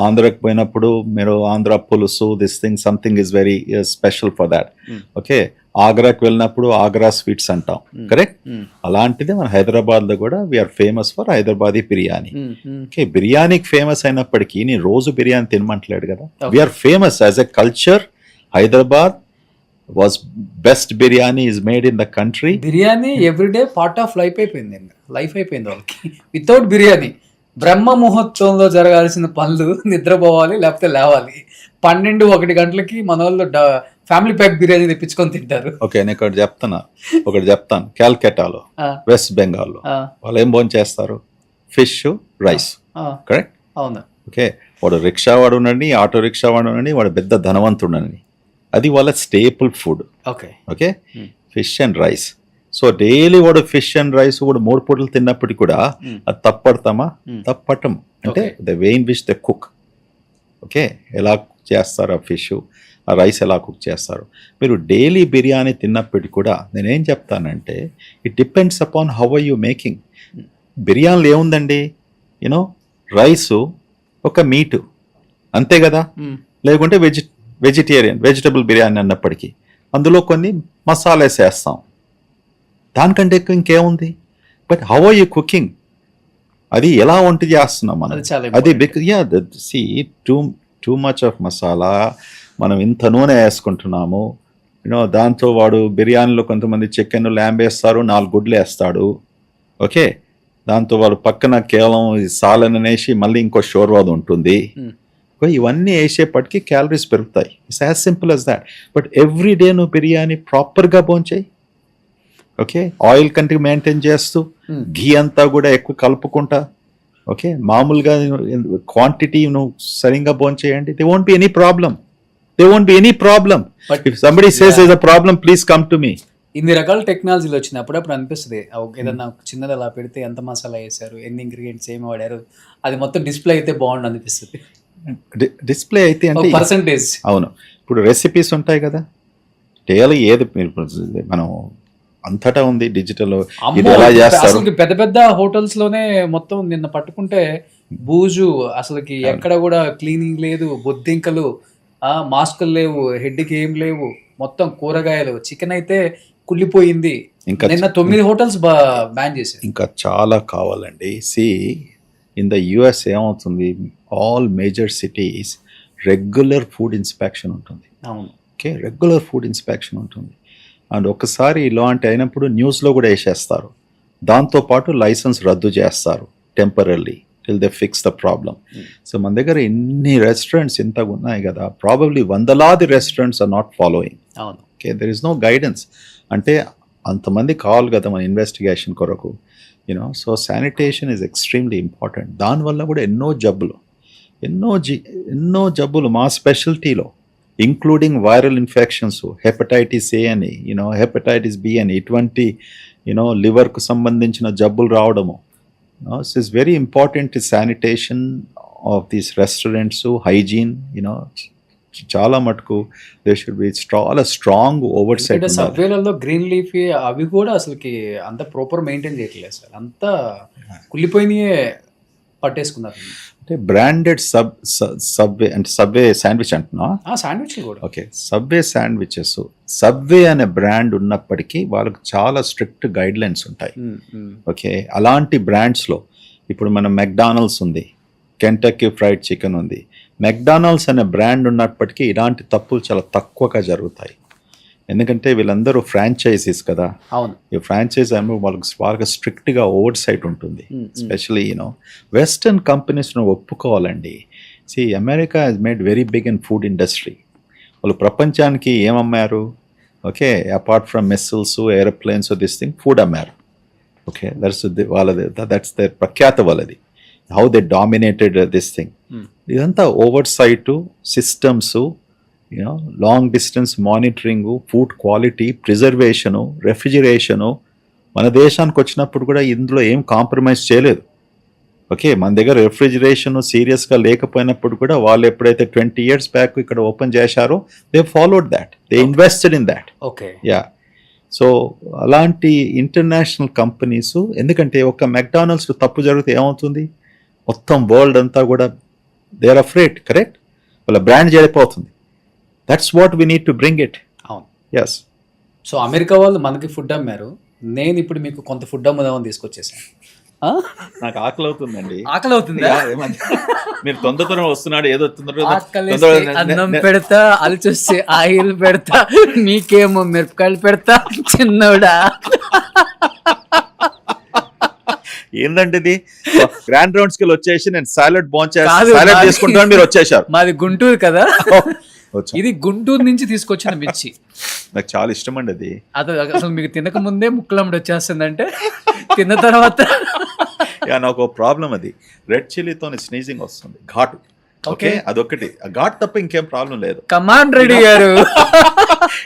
[SPEAKER 2] ఆంధ్రాకి పోయినప్పుడు మీరు ఆంధ్ర పులుసు, this thing something is very special for that. Okay, ఆగ్రాకి వెళ్ళినప్పుడు ఆగ్రా స్వీట్స్ అంటాం, కరెక్ట్. అలాంటిది మన హైదరాబాద్ లో కూడా we're famous for Hyderabadi biryani. Okay, బిర్యానీకి ఫేమస్ అయినప్పటికీ నేను రోజు బిర్యానీ తినమంటలేడు కదా. We're famous as a culture. Hyderabad was best biryani is made in the country.
[SPEAKER 1] Biryani everyday part of life అయిపోయింది వాళ్ళకి. వితౌట్ బిర్యానీ బ్రహ్మ ముహూర్తంలో జరగాల్సిన పనులు, నిద్రపోవాలి లేకపోతే లేవాలి, 12-1 గంటలకి మన వాళ్ళు ఫ్యామిలీ ప్యాక్ బిర్యానీ తెప్పించుకొని తింటారు.
[SPEAKER 2] ఓకే, నేను ఒకటి చెప్తాను. క్యాల్కటాలో, వెస్ట్ బెంగాల్లో వాళ్ళు ఏం భోజనం చేస్తారు? Fish, rice, correct.
[SPEAKER 1] అవును.
[SPEAKER 2] ఓకే, వాడు రిక్షా వాడు ఉండండి, ఆటో రిక్షా వాడు ఉండండి, వాడు పెద్ద ధనవంతుడని, అది వాళ్ళ staple food. Okay, fish and rice. So daily వాడు ఫిష్ అండ్ రైస్ కూడా 3 పూటలు తిన్నప్పటికీ కూడా అది తప్పడతామా? తప్పటం. అంటే the way in which the cook. Okay, ఎలా చేస్తారు ఆ ఫిష్, ఆ రైస్ ఎలా కుక్ చేస్తారు. మీరు డైలీ బిర్యానీ తిన్నప్పటికీ కూడా నేనేం చెప్తానంటే it depends upon how are you making. బిర్యానీలో ఏముందండి, యూనో రైసు, ఒక మీటు, అంతే కదా. లేకుంటే వెజిటేబుల్ బిర్యానీ అన్నప్పటికీ అందులో కొన్ని మసాలాస్ వేస్తాం, దానికంటే ఎక్కువ ఇంకేముంది. But how are you cooking, అది ఎలా వంట చేస్తున్నాం మనం, అది సి టూ మచ్ ఆఫ్ మసాలా, మనం ఇంత నూనె వేసుకుంటున్నాము, దాంతో వాడు బిర్యానీలో కొంతమంది చికెన్ ల్యాంబ్ వేస్తారు, 4 గుడ్లు వేస్తాడు, ఓకే. దాంతో వాడు పక్కన కేవలం సాలన్ వేసి మళ్ళీ ఇంకో షోర్వాది ఉంటుంది. ఇవన్నీ వేసేపటికి క్యాలరీస్ పెరుగుతాయి. It's as simple as that. But every day నువ్వు బిర్యానీ ప్రాపర్గా భోంచేయి, ఓకే, ఆయిల్ కంటే మెయింటైన్ చేస్తూ, ఘీ అంతా కూడా ఎక్కువ కలుపుకుంటా, ఓకే, మామూలుగా క్వాంటిటీ నువ్వు సరిగ్గా భోంచేయండి. They won't be any problem. If somebody says there is a problem, please come to me.
[SPEAKER 1] ఇన్ని రకాల టెక్నాలజీలు వచ్చినాయి, అప్పుడప్పుడు అనిపిస్తుంది ఏదన్నా చిన్నది అలా పెడితే ఎంత మసాలా వేసారు, ఎన్ని ఇంగ్రీడియంట్స్ ఏమి వాడారు, అది మొత్తం డిస్ప్లే అయితే బాగుండు అనిపిస్తుంది.
[SPEAKER 2] డిస్ప్లే అయితే అంటే
[SPEAKER 1] పర్సంటేజ్,
[SPEAKER 2] అవును. ఇప్పుడు రెసిపీస్ ఉంటాయి కదా, డైలీ ఏది మనం అంతటా ఉంది డిజిటల్, ఇది ఎలా చేస్తారు.
[SPEAKER 1] అసలు పెద్ద పెద్ద హోటల్స్ లోనే మొత్తం నిన్న పట్టుకుంటే బూజు, అసలుకి ఎక్కడ కూడా క్లీనింగ్ లేదు, బొద్దింకలు, మాస్కులు లేవు, హెడ్కి ఏం లేవు, మొత్తం కూరగాయలు, చికెన్ అయితే కుళ్ళిపోయింది. ఇంకా నిన్న 9 హోటల్స్ బ్యాన్ చేశారు.
[SPEAKER 2] ఇంకా చాలా కావాలండి. సి ఇన్ ద యుఎస్ ఏమవుతుంది, all major cities regular food inspection ఉంటుంది.
[SPEAKER 1] అవును,
[SPEAKER 2] ఓకే, రెగ్యులర్ ఫుడ్ ఇన్స్పెక్షన్ ఉంటుంది. అండ్ ఒకసారి ఇలాంటి అయినప్పుడు న్యూస్లో కూడా వేసేస్తారు, దాంతోపాటు లైసెన్స్ రద్దు చేస్తారు temporary till they fix the problem. So మన దగ్గర ఇన్ని రెస్టారెంట్స్ ఇంతగా ఉన్నాయి కదా, ప్రాబబ్లీ వందలాది రెస్టారెంట్స్ ఆర్ నాట్ ఫాలోయింగ్.
[SPEAKER 1] అవును,
[SPEAKER 2] okay, there is no guidance. అంటే అంతమంది కావాలి కదా మన ఇన్వెస్టిగేషన్ కొరకు, you know. So sanitation is extremely important. దానివల్ల కూడా ఎన్నో జబ్బులు మా స్పెషాలిటీలో, including viral infections, hepatitis A అని, హెపటైటిస్ బి అని, ఇటువంటి లివర్కు సంబంధించిన జబ్బులు రావడము. It's very important sanitation of these restaurants, hygiene, చాలా మటుకు దేర్ షుడ్ బి చాలా స్ట్రాంగ్ ఓవర్ సైట్.
[SPEAKER 1] సబ్వేలలో గ్రీన్ లీఫీ అవి కూడా అసలుకి అంత ప్రాపర్ మెయింటైన్ చేయట్లేదు సార్, అంతా కుళ్ళిపోయినాయే పట్టేసుకున్నారు.
[SPEAKER 2] అంటే బ్రాండెడ్ సబ్వే అంటే సబ్వే శాండ్విచ్ అంటున్నా,
[SPEAKER 1] శాండ్విచ్ కూడా,
[SPEAKER 2] ఓకే, సబ్వే శాండ్విచెస్, సబ్వే అనే బ్రాండ్ ఉన్నప్పటికీ వాళ్ళకి చాలా స్ట్రిక్ట్ గైడ్ లైన్స్ ఉంటాయి. ఓకే, అలాంటి బ్రాండ్స్లో ఇప్పుడు మన మెక్డానల్డ్స్ ఉంది, కెంటక్కీ ఫ్రైడ్ చికెన్ ఉంది. మెక్డానల్డ్స్ అనే బ్రాండ్ ఉన్నప్పటికీ ఇలాంటి తప్పులు చాలా తక్కువగా జరుగుతాయి, ఎందుకంటే వీళ్ళందరూ ఫ్రాంచైజీస్ కదా.
[SPEAKER 1] అవును,
[SPEAKER 2] ఈ ఫ్రాంచైజ్ వాళ్ళకి బాగా స్ట్రిక్ట్గా ఓవర్ సైట్ ఉంటుంది. ఎస్పెషలీ వెస్టర్న్ కంపెనీస్ను ఒప్పుకోవాలండి. See America has made very big in food industry. వాళ్ళు ప్రపంచానికి ఏమమ్మారు, okay, apart from missiles, aeroplanes, this thing, food అమ్మారు. ఓకే, దట్స్ దేర్ ప్రఖ్యాత వాళ్ళది, how they dominated this thing. ఇదంతా oversight, systems, long distance monitoring, food quality, preservation, refrigeration. మన దేశానికి వచ్చినప్పుడు కూడా ఇందులో ఏం కాంప్రమైజ్ చేయలేదు. ఓకే, మన దగ్గర రెఫ్రిజిరేషన్ సీరియస్గా లేకపోయినప్పుడు కూడా వాళ్ళు ఎప్పుడైతే 20 years బ్యాక్ ఇక్కడ ఓపెన్ చేశారో they followed that, they invested in that.
[SPEAKER 1] Okay,
[SPEAKER 2] yeah. So అలాంటి ఇంటర్నేషనల్ కంపెనీస్, ఎందుకంటే ఒక మెక్డానల్డ్స్ తప్పు జరిగితే ఏమవుతుంది, మొత్తం వరల్డ్ అంతా కూడా దే ఆర్ అఫ్రేడ్, కరెక్ట్, వాళ్ళ బ్రాండ్ జరిగిపోతుంది. That's what we need to bring it.
[SPEAKER 1] అవును,
[SPEAKER 2] ఎస్.
[SPEAKER 1] సో అమెరికా వాళ్ళు మనకి ఫుడ్ అమ్మారు, నేను ఇప్పుడు మీకు కొంత ఫుడ్ అమ్ముదామని తీసుకొచ్చేసాను.
[SPEAKER 2] నాకు ఆకలి అవుతుందండి.
[SPEAKER 1] ఆకలి అవుతుందా?
[SPEAKER 2] మీరు తొందరగా వస్తున్నాడు, ఏదో
[SPEAKER 1] అన్నం పెడతా, అలిచొస్తే ఆయిల్ పెడతా, నీకేమో మిరపకాయలు పెడతా, చిన్నోడా.
[SPEAKER 2] ఏంటంటే ఇది గ్రాండ్ రౌండ్స్ కి వచ్చేసి నేను సాలెడ్ సాలెడ్ తీసుకుంటాను, మీరు వచ్చేసారు.
[SPEAKER 1] మాది గుంటూరు కదా, ఇది గుంటూరు నుంచి తీసుకొచ్చిన మిర్చి.
[SPEAKER 2] నాకు చాలా ఇష్టం అండి అది.
[SPEAKER 1] అసలు మీకు తినక ముందే ముక్కలమ్మడి వచ్చేస్తుందంటే తిన్న తర్వాత
[SPEAKER 2] నాకు ప్రాబ్లం, అది రెడ్ చిల్లీతో స్నీజింగ్ వస్తుంది, ఘాటు. ఓకే, అదొకటి, ఘాట్ తప్ప ఇంకేం ప్రాబ్లం లేదు.
[SPEAKER 1] కమాండ్ రెడీ గారు,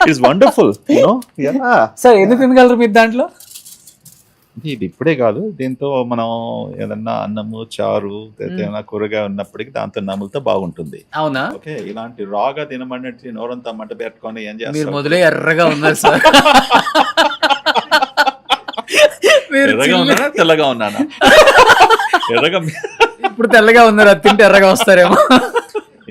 [SPEAKER 2] ఇట్స్ వండర్ఫుల్.
[SPEAKER 1] సార్ ఎన్ని తినగలరు మీరు దాంట్లో?
[SPEAKER 2] ఇది ఇప్పుడే కాదు, దీంతో మనం ఏదన్నా అన్నము చారు ఏదైనా కూరగాయ ఉన్నప్పటికీ దాంతో నములుతో బాగుంటుంది.
[SPEAKER 1] అవునా?
[SPEAKER 2] ఓకే, ఇలాంటి రాగా తినమన్నట్టు నోరంతా మంట పెట్టుకొని ఏం
[SPEAKER 1] మీరు
[SPEAKER 2] చేస్తారు?
[SPEAKER 1] మొదలే ఎర్రగా ఉన్నారు సార్.
[SPEAKER 2] ఎర్రగా ఉన్నానా తెల్లగా ఉన్నానా? ఎర్రగా.
[SPEAKER 1] ఇప్పుడు తెల్లగా ఉన్నారు, అది తింటే ఎర్రగా వస్తారేమో.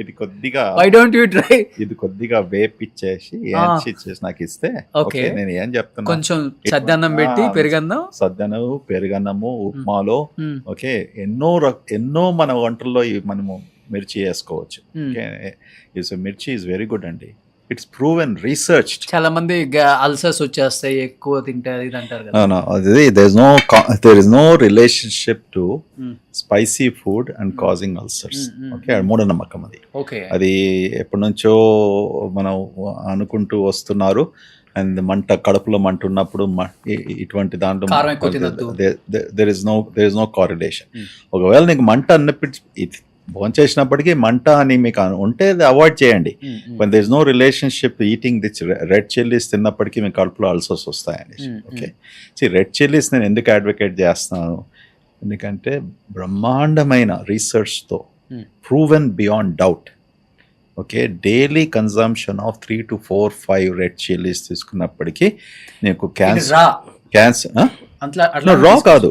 [SPEAKER 2] ఇది కొద్దిగా
[SPEAKER 1] వై డోంట్ యూ ట్రై?
[SPEAKER 2] ఇది కొద్దిగా వేపిచ్చేసి ఏంచి ఇచ్చేసి నాకు ఇస్తే ఓకే. నేను ఏం చెప్తున్నా,
[SPEAKER 1] కొంచెం సద్దన్నం పెట్టి పెరుగన్నం,
[SPEAKER 2] సద్దనము పెరుగన్నము ఉప్మాలో ఓకే ఎన్నో మన వంటల్లో మనము మిర్చి వేసుకోవచ్చు. ఓకే, మిర్చి ఈజ్ వెరీ గుడ్ అండి. It's proven research.
[SPEAKER 1] చాలా మంది అల్సర్స్ వచ్చేస్తాయి ఎక్కువ తింటే అది అంటారు కదా.
[SPEAKER 2] There is no relationship to spicy food and causing ulcers. Okay, మూఢనమ్మకం అది. అది ఎప్పటి నుంచో మనం అనుకుంటూ వస్తున్నారు. అండ్ మంట కడుపులో మంట ఉన్నప్పుడు ఇటువంటి దాంట్లో దెర్ ఇస్ నో కారిలేషన్. ఒకవేళ నీకు మంట అనిపించి భోజనం చేసినప్పటికీ మంట అని మీకు ఉంటే అవాయిడ్ చేయండి. But there is no relationship eating this red chillies తిన్నప్పటికీ మీకు కడుపులో అల్సర్స్ వస్తాయని. ఓకే, రెడ్ చిల్లీస్ నేను ఎందుకు అడ్వకేట్ చేస్తున్నాను, ఎందుకంటే బ్రహ్మాండమైన రీసెర్చ్తో proven beyond doubt. Okay, daily consumption of 3 to 4, 5 red chillies తీసుకున్నప్పటికీ నీకు క్యాన్సర్ రా కాదు,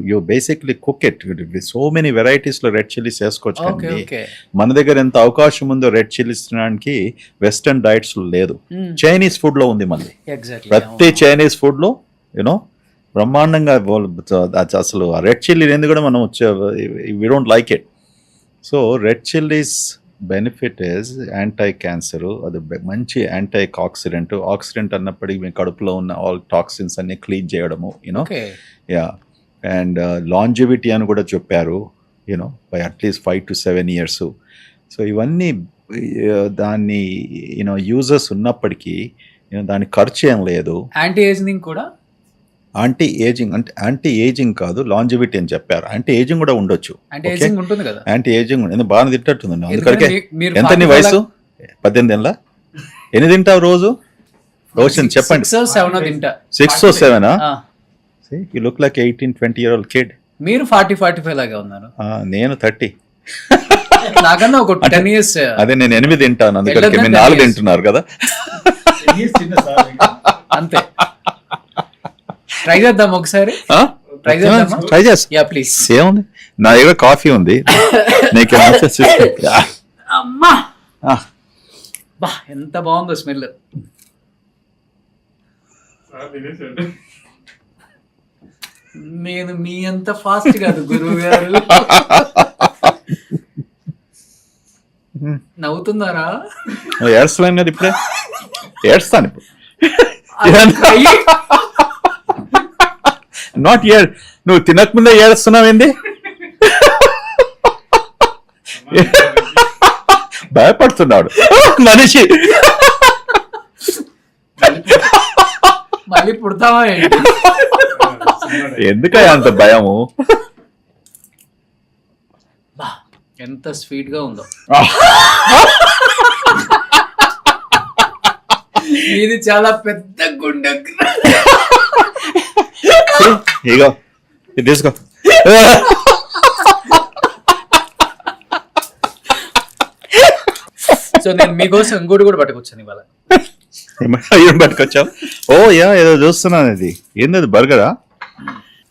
[SPEAKER 2] you basically cook it. So many varieties లో రెడ్ చిల్లీస్ వేసుకోవచ్చు. కానీ మన దగ్గర ఎంత అవకాశం ఉందో రెడ్ చిల్లీస్ తినడానికి వెస్టర్న్ డైట్స్ లో లేదు. చైనీస్ ఫుడ్ లో ఉంది మళ్ళీ. ప్రతి చైనీస్ ఫుడ్ లో యూనో బ్రహ్మాండంగా అసలు రెడ్ చిల్లీ అనేది కూడా మనం we don't like it. So red chillies benefit is anti cancer, అది మంచి యాంటీ ఆక్సిడెంట్ అన్నప్పటికీ మీ కడుపులో ఉన్న ఆల్ టాక్సిన్స్ అన్ని క్లీన్ చేయడము, యూనో. యా, అండ్ లాంజివిటీ అని కూడా చెప్పారు, you know, by at least 5 to 7 years. So ఇవన్నీ దాన్ని యూనో యూజెస్ ఉన్నప్పటికీ దాని ఖర్చు ఏం లేదు.
[SPEAKER 1] యాంటీ ఏజింగ్ కూడా,
[SPEAKER 2] యాంటీ ఏజింగ్ అంటే యాంటీ ఏజింగ్ కాదు, లాంజివిటీ అని చెప్పారు. యాంటీ ఏజింగ్ కూడా ఉండొచ్చు. యాంటీ ఏజింగ్ బాగా తింటట్టుంది. అందుకడికే ఎంత నీ వయసు? 18 ఏళ్ళ? ఎన్ని తింటావు రోజు? చెప్పండి. 6 or 7? You look like 18-20-year-old kid.
[SPEAKER 1] మీరు 40-45 లాగా ఉన్నారు.
[SPEAKER 2] నేను 30.
[SPEAKER 1] నాకన్నా ఒక 10 years.
[SPEAKER 2] అదే నేను 8 తింటాను, అందుకని మీరు 4 తింటున్నారు కదా.
[SPEAKER 1] అంతే. ట్రై చేద్దాం ఒకసారి.
[SPEAKER 2] ట్రై చేస్తా.
[SPEAKER 1] Yeah please.
[SPEAKER 2] ఏముంది, నా దగ్గర కాఫీ ఉంది.
[SPEAKER 1] అమ్మా బా, ఎంత బాగుందో స్మెల్. నేను మీ అంత ఫాస్ట్ కాదు గురువు గారు. నవ్వుతున్నారా?
[SPEAKER 2] ఏడ్చలేను కదా ఇప్పుడే, ఏడ్స్తాను ఇప్పుడు. నాట్ ఇయర్, నువ్వు తినకముందే ఏడుస్తున్నావు ఏంది? భయపడుతున్నాడు మనిషి.
[SPEAKER 1] మళ్ళీ పుడతావా ఏంటి?
[SPEAKER 2] ఎందుకయ్యా అంత భయము?
[SPEAKER 1] ఎంత స్వీట్ గా ఉందో. ఇది చాలా పెద్ద గుండె.
[SPEAKER 2] ఇగో ఇది తీసుకో.
[SPEAKER 1] సో నేను మీకోసం ఇంకోటి కూడా పట్టుకొచ్చాను ఇవాళ.
[SPEAKER 2] ఏం పట్టుకొచ్చావు? ఓ యా, ఏదో చూస్తున్నాను. ఇది ఏంది, బర్గరా?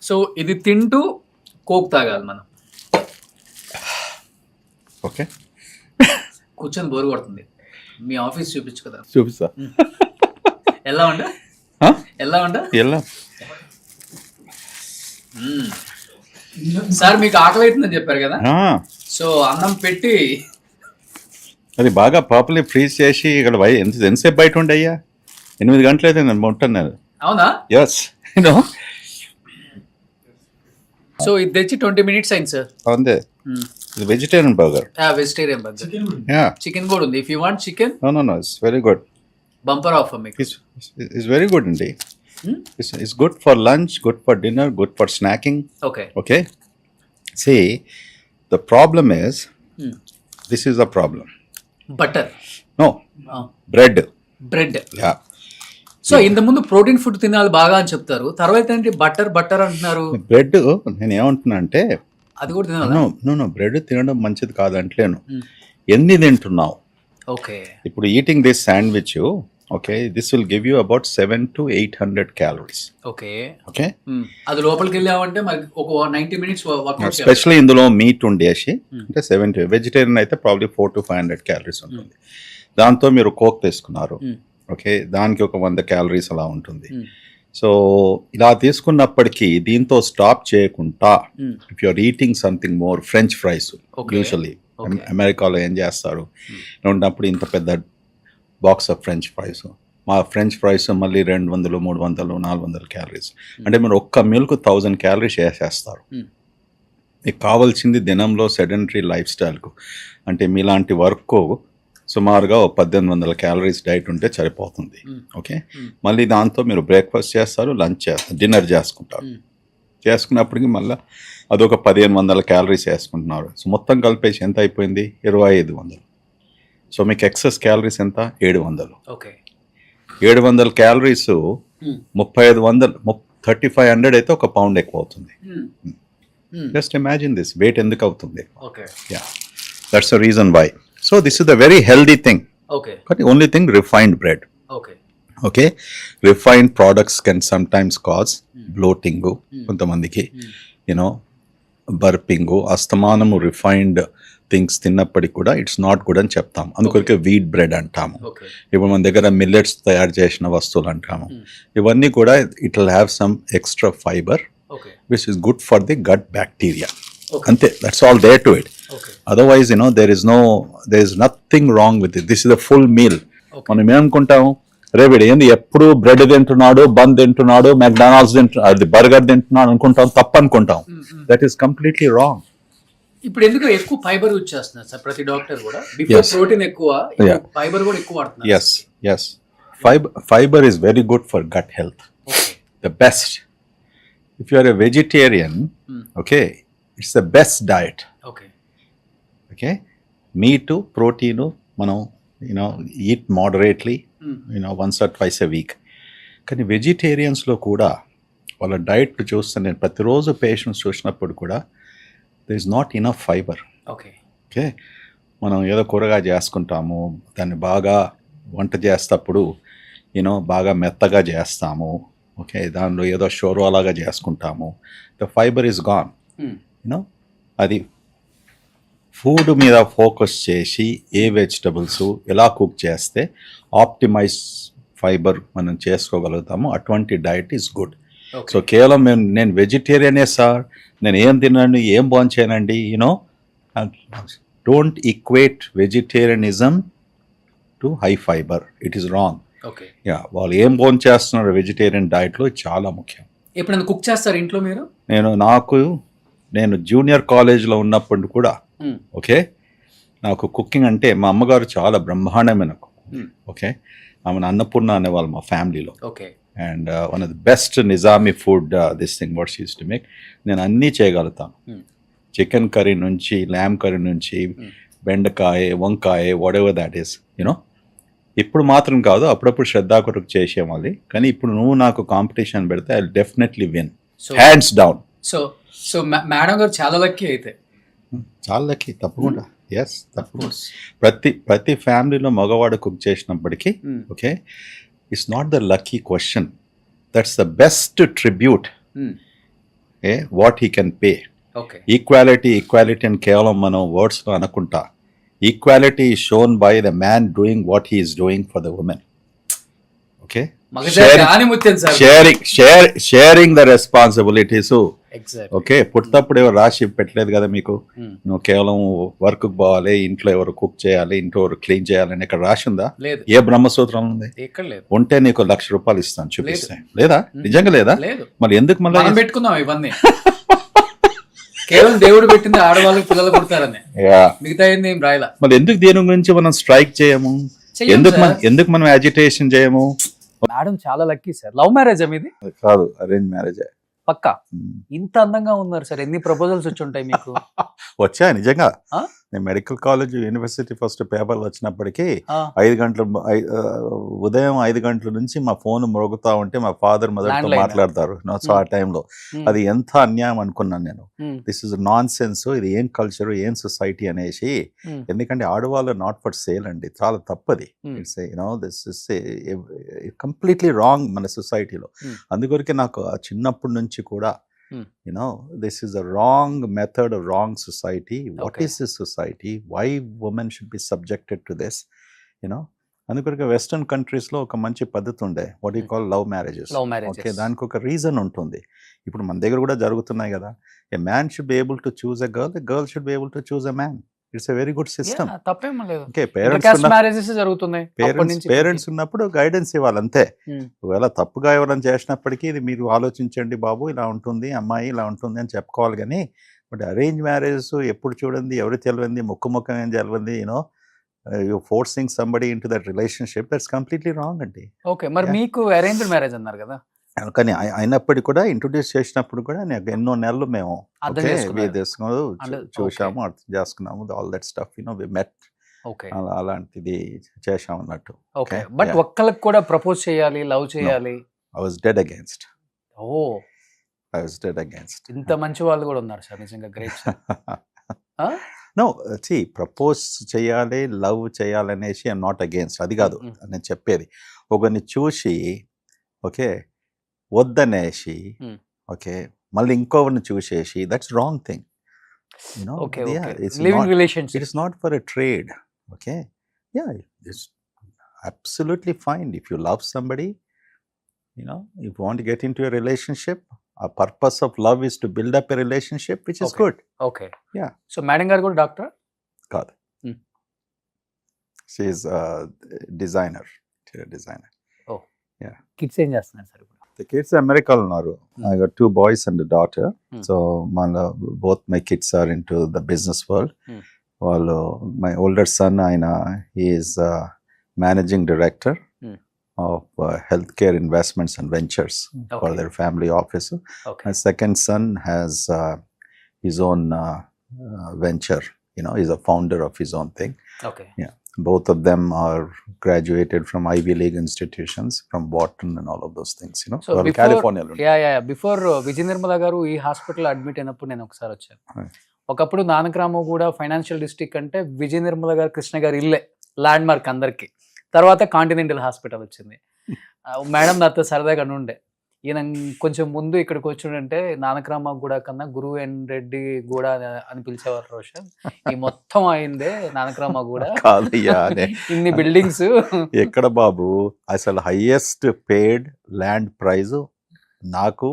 [SPEAKER 1] సో ఇది తింటూ కోక్ తాగాలి మనం.
[SPEAKER 2] ఓకే,
[SPEAKER 1] కూర్చొని బోర్ కొడుతుంది. మీ ఆఫీస్ చూపించు కదా.
[SPEAKER 2] చూపిస్తా.
[SPEAKER 1] ఎలా ఉండ ఎలా సార్, మీకు ఆకలి అవుతుందని చెప్పారు కదా. సో అన్నం పెట్టి
[SPEAKER 2] అది బాగా ప్రాపర్లీ ఫ్రీజ్ చేసి ఇక్కడ ఎంతసేపు బయట ఉండయ్యా? 8 గంటలు అయితే నేను ఉంటున్నాను.
[SPEAKER 1] అవునా?
[SPEAKER 2] Yes, you know.
[SPEAKER 1] సో ఇది తెచ్చి 20 minutes అయింది సార్.
[SPEAKER 2] అంతే. ఇది vegetarian burger.
[SPEAKER 1] Vegetarian burger. Chicken కూడా ఉంది. If you want chicken.
[SPEAKER 2] No, it's very good.
[SPEAKER 1] Bumper offer మీకు.
[SPEAKER 2] ఇట్స్ వెరీ గుడ్ అండి. It's good for lunch, good for dinner, good for snacking. Okay. See, the problem is, this is the problem.
[SPEAKER 1] Butter.
[SPEAKER 2] No. Bread.
[SPEAKER 1] Yeah. So ఇంత ముందు ప్రోటీన్ ఫుడ్ తినాలి బాగా అని చెప్తారు, తర్వాత ఏంటి బటర్ అంటున్నారు.
[SPEAKER 2] బ్రెడ్ నేను ఏమంటున్నా అంటే
[SPEAKER 1] అది కూడా తినాలి.
[SPEAKER 2] బ్రెడ్ తినడం మంచిది కాదంటలేను, ఎన్ని తింటున్నావు.
[SPEAKER 1] ఓకే,
[SPEAKER 2] ఇప్పుడు eating this sandwich, okay, this will give you about 700 to 800 calories.
[SPEAKER 1] Okay,
[SPEAKER 2] okay,
[SPEAKER 1] అది లోపలికి వెళ్ళామంటే మరి ఒక 90 minutes వర్కౌట్.
[SPEAKER 2] ఎస్పెషల్లీ ఇందులో మీట్ ఉండేసి అంటే 70, వెజిటేరియన్ అయితే ప్రాబ్లీ 400 to 500 calories ఉంటుంది. దాంతో మీరు కోక్ తీసుకున్నారు, ఓకే, దానికి ఒక 100 calories అలా ఉంటుంది. సో ఇలా తీసుకున్నప్పటికీ దీంతో స్టాప్ చేయకుండా if you are eating something more, french fries usually అమెరికాలో ఏం చేస్తారు ఉన్నప్పుడు ఇంత పెద్ద బాక్స్ ఆఫ్ ఫ్రెంచ్ ఫ్రైస్, మా ఫ్రెంచ్ ఫ్రైస్ మళ్ళీ 200, 300, 400 calories. అంటే మీరు ఒక్క మీల్కు 1000 calories వేసేస్తారు. మీకు కావాల్సింది దినంలో సెడెంటరీ లైఫ్ స్టైల్కు అంటే మీలాంటి వర్క్ సుమారుగా 1800 calories డైట్ ఉంటే సరిపోతుంది. ఓకే, మళ్ళీ దాంతో మీరు బ్రేక్ఫాస్ట్ చేస్తారు, లంచ్ చేస్తారు, డిన్నర్ చేసుకుంటారు. చేసుకున్నప్పటికీ మళ్ళీ అదొక 1500 calories వేసుకుంటున్నారు. సో మొత్తం కలిపేసి ఎంత అయిపోయింది? 2500. సో మీకు ఎక్సెస్ క్యాలరీస్ ఎంత? 700.
[SPEAKER 1] ఓకే,
[SPEAKER 2] 700 calories 3500, 3500 అయితే ఒక పౌండ్ ఎక్కువ అవుతుంది. జస్ట్ ఇమాజిన్ దిస్ వెయిట్ ఎందుకు అవుతుంది. Yeah, that's the reason why. So this is the very healthy thing. But only thing refined bread. Okay, refined products can sometimes cause bloating, కొంతమందికి యూనో బర్పింగ్, అస్తమానము రిఫైన్డ్ థింగ్స్ తిన్నప్పటికి కూడా ఇట్స్ నాట్ గుడ్ అని చెప్తాం. అందుకొరకే వీట్ బ్రెడ్ అంటాము. ఇప్పుడు మన దగ్గర మిల్లెట్స్ తయారు చేసిన వస్తువులు అంటాము. ఇవన్నీ కూడా it will have some extra fibre which is good for the gut bacteria. అంతే, that's all there to it. Otherwise there is nothing wrong with it. This is the full meal. మనం ఏమనుకుంటాము, రేవిడ్ ఏంది ఎప్పుడు బ్రెడ్ తింటున్నాడు, బన్ తింటున్నాడు, మెక్డానల్డ్స్ తింటున్నాడు, బర్గర్ తింటున్నాడు అనుకుంటాం, తప్పు అనుకుంటాం. That is completely wrong.
[SPEAKER 1] ఇప్పుడు ఎందుకు ఎక్కువ ఫైబర్ యూజ్ చేస్తున్నారు సార్ ప్రతి డాక్టర్ కూడా? బిఫోర్ ప్రోటీన్ ఎక్కువ, ఫైబర్ కూడా ఎక్కువ వాడుతున్నారు.
[SPEAKER 2] yes fiber is very good for gut health. The best. If you are a vegetarian, okay, it's the best diet. Okay, meat, protein, మనం eat moderately, once or twice a week. కానీ వెజిటేరియన్స్లో కూడా వాళ్ళ డైట్ చూస్తే నేను ప్రతిరోజు పేషెంట్స్ చూసినప్పుడు కూడా there is not enough fiber. Okay, మనం ఏదో కూరగాయ చేసుకుంటాము, దాన్ని బాగా వంట చేసేటప్పుడు బాగా మెత్తగా చేస్తాము. ఓకే, దానిలో ఏదో షోర్వాలాగా చేసుకుంటాము. The fibre is gone. అది ఫుడ్ మీద ఫోకస్ చేసి ఏ వెజిటబుల్స్ ఎలా కుక్ చేస్తే ఆప్టిమైజ్ ఫైబర్ మనం చేసుకోగలుగుతాము, అటువంటి డైట్ ఈజ్ గుడ్. సో కేవలం నేను వెజిటేరియనే సార్, నేను ఏం తిన్నాను, ఏం భోంచేయనండి, don't equate vegetarianism to high fibre. It is wrong. వాళ్ళు ఏం భోంచేస్తున్నారు వెజిటేరియన్ డైట్లో చాలా ముఖ్యం.
[SPEAKER 1] ఎప్పుడైనా కుక్ చేస్తారు ఇంట్లో మీరు?
[SPEAKER 2] నేను జూనియర్ కాలేజ్లో ఉన్నప్పుడు కూడా ఓకే, నాకు కుకింగ్ అంటే మా అమ్మగారు చాలా బ్రహ్మాండమైన కుక్. ఓకే, ఆమెను అన్నపూర్ణ అనేవాళ్ళు మా ఫ్యామిలీలో. And one of the best Nizami food this thing what she use to make. నేను అన్నీ చేయగలుగుతాను, చికెన్ కర్రీ నుంచి, ల్యామ్ కర్రీ నుంచి, బెండకాయ, వంకాయ, వాట్ ఎవర్ దాట్ ఈస్. ఇప్పుడు మాత్రం కాదు, అప్పుడప్పుడు శ్రద్ధా కొరకు చేసేవాళ్ళి. కానీ ఇప్పుడు నువ్వు నాకు కాంపిటీషన్ పెడితే I definitely win, hands down.
[SPEAKER 1] So madam గారు చాలా లక్కీ అయితే.
[SPEAKER 2] చాలా లక్కీ, తప్పకుండా. ఎస్, తప్పకుండా. ప్రతి ఫ్యామిలీలో మగవాడు కుక్ చేసినప్పటికీ okay, it's not the lucky question. That's the best tribute. What he can pay. Equality and కేవలం మనం వర్డ్స్ లో అనుకుంటా. Equality is shown by the man doing what he is doing for the woman. Okay, sharing the responsibilities. Okay, పుట్టప్పుడు ఎవరు రాసి పెట్టలేదు కదా మీకు, నువ్వు కేవలం వర్క్ పోవాలి, ఇంట్లో ఎవరు కుక్ చేయాలి, ఇంట్లో ఎవరు క్లీన్ చేయాలని ఇక్కడ రాసిందా? ఏ బ్రహ్మసూత్రం ఉంది? ఉంటే నీకు ₹1,00,000 ఇస్తాను, చూపిస్తే. లేదా? నిజంగా లేదా? మరి ఎందుకు మళ్ళీ
[SPEAKER 1] పెట్టుకుందాం ఇవన్నీ? కేవలం దేవుడు పెట్టింది ఆడవాళ్ళకి, పిల్లలు పుడతారని, మిగతా ఏం రాయలా.
[SPEAKER 2] మరి ఎందుకు దీని గురించి మనం స్ట్రైక్ చేయము? ఎందుకు మనం అజిటేషన్ చేయము?
[SPEAKER 1] మేడం చాలా లక్కీ సార్. లవ్ మ్యారేజ్ మీది?
[SPEAKER 2] కాదు, అరేంజ్ మ్యారేజ్.
[SPEAKER 1] పక్కా. ఇంత అందంగా ఉన్నారు సార్, ఎన్ని ప్రపోజల్స్ వచ్చి ఉంటాయి మీకు?
[SPEAKER 2] వచ్చా? నిజంగా నేను మెడికల్ కాలేజ్ యూనివర్సిటీ ఫస్ట్ పేపర్లు వచ్చినప్పటికీ 5 గంటలు ఉదయం 5 గంటల నుంచి మా ఫోన్ మోగుతా ఉంటే మా ఫాదర్ మదర్తో మాట్లాడతారు. సో ఆ టైంలో అది ఎంత అన్యాయం అనుకున్నాను నేను. దిస్ ఇస్ నాన్ సెన్స్, ఇది ఏం కల్చర్, ఏం సొసైటీ అనేసి. ఎందుకంటే ఆడవాళ్ళు నాట్ ఫర్ సేల్ అండి, చాలా తప్పది. It's this is completely wrong మన సొసైటీలో. అందుకొరకే నాకు చిన్నప్పటి నుంచి కూడా this is a wrong method, a wrong society. What is this society? Why women should be subjected to this? అందుకొరకే వెస్టర్న్ కంట్రీస్లో ఒక మంచి పద్ధతి ఉండే, what you call love marriages. Okay, దానికి ఒక రీజన్ ఉంటుంది. ఇప్పుడు మన దగ్గర కూడా జరుగుతున్నాయి కదా. ఏ man should be able to choose a girl, a girl should be able to choose a man. It's a very good system. Okay, parents ఉన్నప్పుడు గైడెన్స్ ఇవ్వాలి అంతే. ఒకవేళ తప్పుగా ఎవరైనా చేసినప్పటికీ ఇది మీరు ఆలోచించండి బాబు, ఇలా ఉంటుంది, అమ్మాయి ఇలా ఉంటుంది అని చెప్పుకోవాలి. కానీ బట్ అరేంజ్ మ్యారేజెస్ ఎప్పుడు చూడండి, ఎవరు తెలియంది, ముఖం ఏం తెలియంది, you forcing somebody in to that relationship, that's completely wrong అండి.
[SPEAKER 1] ఓకే, మరి మీకు అరేంజ్డ్ మ్యారేజ్ అన్నారు కదా,
[SPEAKER 2] కానీ అయినప్పటికీ కూడా ఇంట్రొడ్యూస్ చేసినప్పుడు కూడా ఎన్నో నెలలు మేము చూసాము, అర్థం చేసుకున్నాము, ఆల్ దట్ స్టఫ్ వి మెట్, అలాంటిది చేసాము అన్నట్టు.
[SPEAKER 1] ఓకే, బట్ ఒక్కళ్ళకి కూడా ప్రపోజ్ చేయాలి, లవ్ చేయాలి,
[SPEAKER 2] I was dead against.
[SPEAKER 1] I was dead against. ఇంత మంచి వాళ్ళు కూడా ఉన్నారు సార్, నిజంగా గ్రేట్ సార్.
[SPEAKER 2] నో ప్రపోజ్ చేయాలి, లవ్ చేయాలి అనేసి ఐఎమ్ నాట్ అగేన్స్ట్, అది కాదు నేను చెప్పేది. ఒకరిని చూసి ఓకే వద్దనేసి ఓకే మళ్ళీ ఇంకొకరిని చూసేసి, that's wrong thing. It is not for a trade. Okay, yeah, it's absolutely fine if you love somebody, if you want to get into a relationship, a purpose of love is to build up a relationship, which is good.
[SPEAKER 1] Okay,
[SPEAKER 2] yeah.
[SPEAKER 1] So madam garu kuda doctor
[SPEAKER 2] kaadu, she is a designer, interior designer.
[SPEAKER 1] Oh, yeah. Kids em chestunaru sir?
[SPEAKER 2] The kids America lo unnaru. I got 2 boys and a daughter. So both my kids are into the business world. My older son, he is managing director of healthcare investments and ventures for their family office. My second son has his own venture. He's a founder of his own thing.
[SPEAKER 1] Okay.
[SPEAKER 2] Yeah. Both of them are graduated from Ivy League institutions, from Wharton and all of those things.
[SPEAKER 1] So before, California. Yeah. Before Vijay Nirmala garu ee hospital admit అయినప్పుడు నేను ఒకసారి వచ్చాను. ఒకప్పుడు నానక్రామ కూడా ఫైనాన్షియల్ డిస్ట్రిక్ట్ అంటే విజయ నిర్మల గారు, కృష్ణ గారు ఇల్లే ల్యాండ్ మార్క్ అందరికి. తర్వాత కాంటినెంటల్ హాస్పిటల్ వచ్చింది. మేడం నాతో సరదాగా ఉండే, ఈయన కొంచెం ముందు ఇక్కడికి వచ్చిండంటే నానక్రామ గూడ కన్నా గురువు ఎన్ రెడ్డి గూడ అని పిలిచేవారు రోషన్. ఈ మొత్తం అయిందే నానక్రామ గూడ
[SPEAKER 2] కాదయ్యా.
[SPEAKER 1] ఇన్ని బిల్డింగ్స్
[SPEAKER 2] ఎక్కడ బాబు, అసలు హైయెస్ట్ పేడ్ ల్యాండ్ ప్రైజ్ నాకు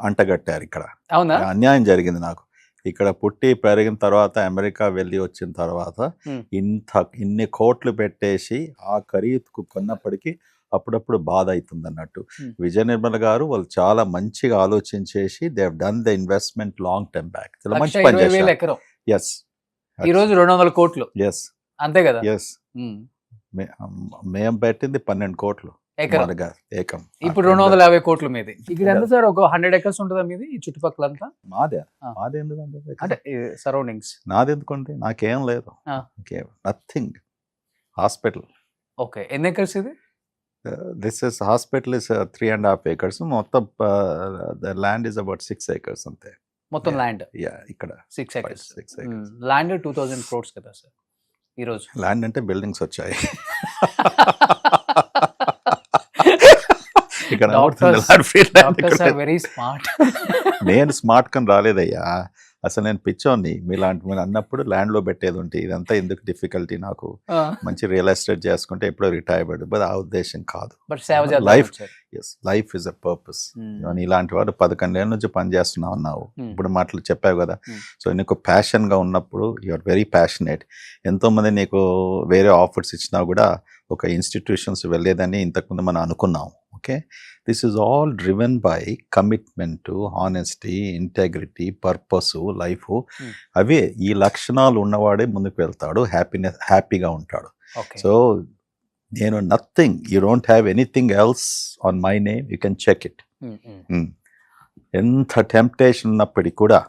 [SPEAKER 2] అంటగట్టారు ఇక్కడ.
[SPEAKER 1] అవునా?
[SPEAKER 2] అన్యాయం జరిగింది నాకు. ఇక్కడ పుట్టి పెరిగిన తర్వాత అమెరికా వెళ్ళి వచ్చిన తర్వాత ఇన్ని కోట్లు పెట్టేసి ఆ ఖరీదుకు కొన్నప్పటికీ అప్పుడప్పుడు బాధ అవుతుంది అన్నట్టు. విజయ నిర్మల గారు వాళ్ళు చాలా మంచిగా ఆలోచించేసి they have done the investment long time back. చాలా మంచి పని చేశారు. ఎస్,
[SPEAKER 1] ఈ రోజు 200 కోట్లు.
[SPEAKER 2] ఎస్,
[SPEAKER 1] అంతే కదా.
[SPEAKER 2] ఎస్, మేము పెట్టింది 12 కోట్లు ఏకం.
[SPEAKER 1] ఇప్పుడు 250 కోట్ల మీది. ఇక్కడ ఎంత సార్, ఒక 100 acres ఉంటుందా మీది ఈ చుట్టుపక్కలంతా?
[SPEAKER 2] మాదే ఎందుకంటే
[SPEAKER 1] అంటే సరౌండింగ్స్
[SPEAKER 2] నాది ఎందుకంటే నాకేం లేదు, నథింగ్. హాస్పిటల్.
[SPEAKER 1] ఓకే, ఎన్ని ఎకర్స్ ఇది?
[SPEAKER 2] This is hospital is 3.5 acres. మొత్తం the land is about 6 acres అంతే.
[SPEAKER 1] మొత్తం ల్యాండ్
[SPEAKER 2] ఇక్కడ
[SPEAKER 1] 6 acres. ల్యాండ్ 2000 crores కదా సార్ ఈ రోజు.
[SPEAKER 2] ల్యాండ్ అంటే బిల్డింగ్స్ వచ్చాయి.
[SPEAKER 1] Very smart.
[SPEAKER 2] నేను స్మార్ట్ కని రాలేదయ్యా, అసలు నేను పిచ్చోని. మీలాంటి మీరు అన్నప్పుడు ల్యాండ్ లో పెట్టేది ఉంటే ఇదంతా ఎందుకు డిఫికల్టీ నాకు, మంచి రియల్ ఎస్టేట్ చేసుకుంటే ఎప్పుడో రిటైర్డ్. బట్ ఆ ఉద్దేశం కాదు. Life is a purpose. ఇలాంటి వాడు 11 ఏళ్ళ నుంచి పని చేస్తున్నావు అన్నావు, ఇప్పుడు మాటలు చెప్పావు కదా. సో నీకు ప్యాషన్ గా ఉన్నప్పుడు యూఆర్ వెరీ ప్యాషనేట్. ఎంతో మంది నీకు వేరే ఆఫర్స్ ఇచ్చినా కూడా ఒక ఇన్స్టిట్యూషన్స్ వెళ్ళేదని ఇంతకుముందు మనం అనుకున్నాం. Okay, this is all driven by commitment, honesty, integrity, purpose, life. అవే ఈ లక్షణాలు ఉన్నవాడే ముందుకు వెళ్తాడు, హ్యాపీగా ఉంటాడు. సో నేను nothing, you don't have anything else on my name, you can check it. ఎంత టెంప్టేషన్ ఉన్నప్పటికీ కూడా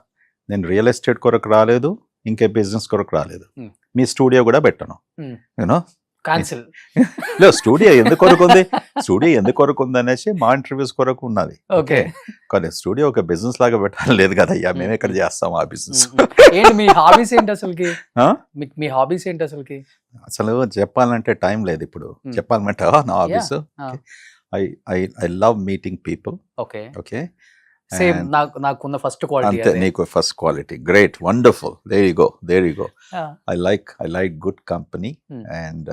[SPEAKER 2] నేను రియల్ ఎస్టేట్ కొరకు రాలేదు, ఇంకే బిజినెస్ కొరకు రాలేదు,
[SPEAKER 1] Hmm.
[SPEAKER 2] మీ స్టూడియో కూడా పెట్టను,
[SPEAKER 1] Hmm.
[SPEAKER 2] యూనో.
[SPEAKER 1] క్యాన్సిల్.
[SPEAKER 2] లేదు, స్టూడియో ఎందుకు కొరకుంది, స్టూడియో ఎందుకు కొరకుంది అనేసి మా ఇంటర్వ్యూస్ కొరకు ఉన్నది.
[SPEAKER 1] ఓకే.
[SPEAKER 2] కానీ స్టూడియో ఒక బిజినెస్ లాగా పెట్టాలి లేదు కదా అయ్యా, మేము ఎక్కడ చేస్తాం ఆ బిజినెస్.
[SPEAKER 1] ఏంటి మీ హాబీస్ ఏంటి అసలుకి? మీ హాబీస్ ఏంటి అసలుకి?
[SPEAKER 2] అసలు చెప్పాలంటే టైం లేదు ఇప్పుడు. చెప్పాలంటే నా hobbies, I love meeting people.
[SPEAKER 1] Okay.
[SPEAKER 2] Okay,
[SPEAKER 1] same నాకున్న ఫస్ట్ క్వాలిటీ
[SPEAKER 2] అంతే. నీకు first quality, great, wonderful, there you go. I like good company and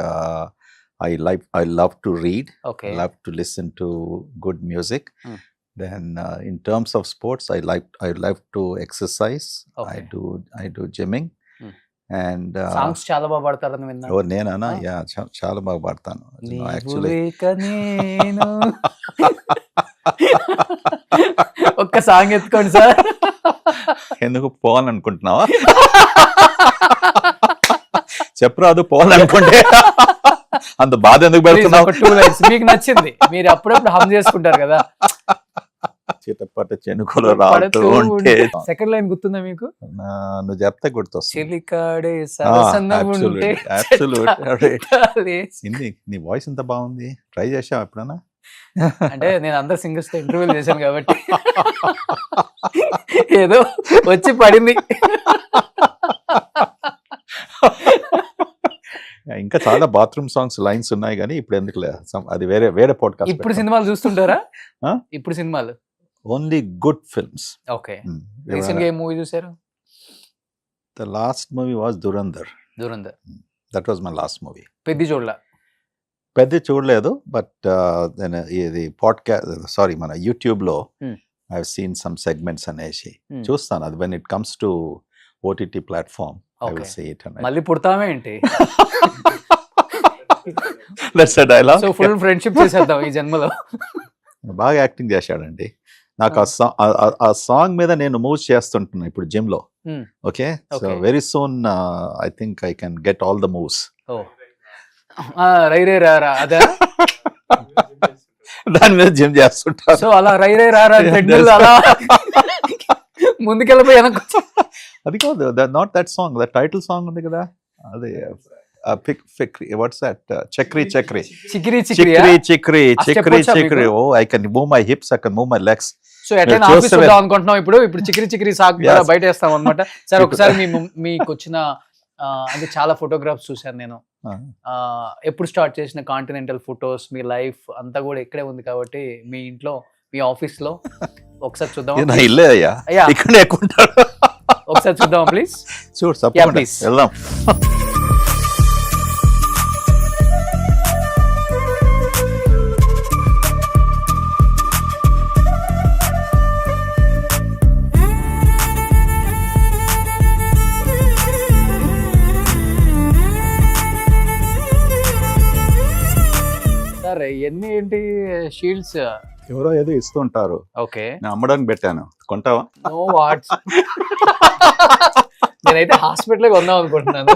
[SPEAKER 2] I love to read.
[SPEAKER 1] Okay.
[SPEAKER 2] I love to listen to good music. Then in terms of sports, I love to exercise.
[SPEAKER 1] Okay.
[SPEAKER 2] I do gymming. And
[SPEAKER 1] songs చాలా బాగా పాడతారని విన్నా.
[SPEAKER 2] ఓ నేనా? యా, చాలా బాగా పాడతాను యాక్చువల్లీ.
[SPEAKER 1] ఒక్క సాంగ్ ఎత్తుకోండి సార్.
[SPEAKER 2] ఎందుకు పోవాలనుకుంటున్నావా? చెప్పరాదు, పోవాలనుకుంటే అంత బాధ ఎందుకు పెడుతున్నావు?
[SPEAKER 1] 2 lines మీకు నచ్చింది, మీరు అప్పుడప్పుడు హమ్ చేసుకుంటారు కదా.
[SPEAKER 2] చిటపట చెనుకులు రాలుతూ ఉంటే.
[SPEAKER 1] సెకండ్ లైన్ గుర్తుందా మీకు?
[SPEAKER 2] నువ్వు చెప్తే గుర్తొస్తుంది.
[SPEAKER 1] చిలికాడే సరసనగుంటే
[SPEAKER 2] నీ వాయిస్ ఎంత బాగుంది, ట్రై చేసావు ఎప్పుడన్నా?
[SPEAKER 1] అంటే నేను అందరు సింగర్స్ తో ఇంటర్వ్యూలు చేశాను కాబట్టి ఏదో వచ్చి పడింది.
[SPEAKER 2] ఇంకా చాలా బాత్రూమ్ సాంగ్స్ లైన్స్ ఉన్నాయి కానీ ఇప్పుడు ఎందుకు, అది వేరే పాడ్కాస్ట్.
[SPEAKER 1] ఇప్పుడు సినిమాలు చూస్తుంటారా? ఇప్పుడు సినిమాలు
[SPEAKER 2] only good films.
[SPEAKER 1] Okay. Recent గా ఏ మూవీ చూసారు?
[SPEAKER 2] The last movie was Dhurandhar. That was my last movie. పెద్ద చూడలేదు, బట్ ఇది పాడ్కాస్ట్ మన యూట్యూబ్ లో I have seen some segments అనేసి చూస్తాను. అది when it comes to OTT platform I will see it.
[SPEAKER 1] మళ్ళీ పుడతామే ఏంటి?
[SPEAKER 2] That's a dialogue.
[SPEAKER 1] So full friendship చేసేద్దాం ఈ జన్మలో.
[SPEAKER 2] బాగా యాక్టింగ్ చేశాడండి. నాకు ఆ సాంగ్ మీద నేను మూవ్స్ చేస్తుంటున్నా ఇప్పుడు జిమ్ లో. Okay, so very soon I think I can get all the moves.
[SPEAKER 1] రై రే రారా అదా?
[SPEAKER 2] దాని మీద జిమ్ చేస్తుంటా.
[SPEAKER 1] సో అలా రై రే రారా అలా ముందుకెళ్ళిపోయి వెనక్కి.
[SPEAKER 2] అది కాదు, not that song, that title song ఉంది కదా, అది వాట్స్ దట్, చిక్రీ. Oh I can move my hips, I can move my legs.
[SPEAKER 1] So ఎట్లా ఆఫీస్ వద్దాం అనుకుంటున్నాం ఇప్పుడు చిక్రీ సాగ్ బయట వేస్తాం అనమాట. సార్ ఒకసారి మీకు వచ్చిన అంటే చాలా ఫోటోగ్రాఫ్స్ చూసాను నేను. ఎప్పుడు స్టార్ట్ చేసిన కాంటినెంటల్ ఫోటోస్, మీ లైఫ్ అంతా కూడా ఇక్కడే ఉంది కాబట్టి మీ ఇంట్లో, మీ ఆఫీస్ లో ఒకసారి చూద్దాం.
[SPEAKER 2] ఇల్లే అయ్యా, ఇక్కడ
[SPEAKER 1] ఒకసారి చూద్దాం ప్లీజ్.
[SPEAKER 2] ప్లీజ్ వెళ్దాం.
[SPEAKER 1] సార్ ఎన్ని ఏంటి షీల్డ్స్?
[SPEAKER 2] ఎవరో ఏదో ఇస్తుంటారు.
[SPEAKER 1] ఓకే,
[SPEAKER 2] నేను అమ్మడానికి పెట్టాను, కొంటావా?
[SPEAKER 1] నో వాట్స్. నేనైతే హాస్పిటల్ కొందాం అనుకుంటున్నాను.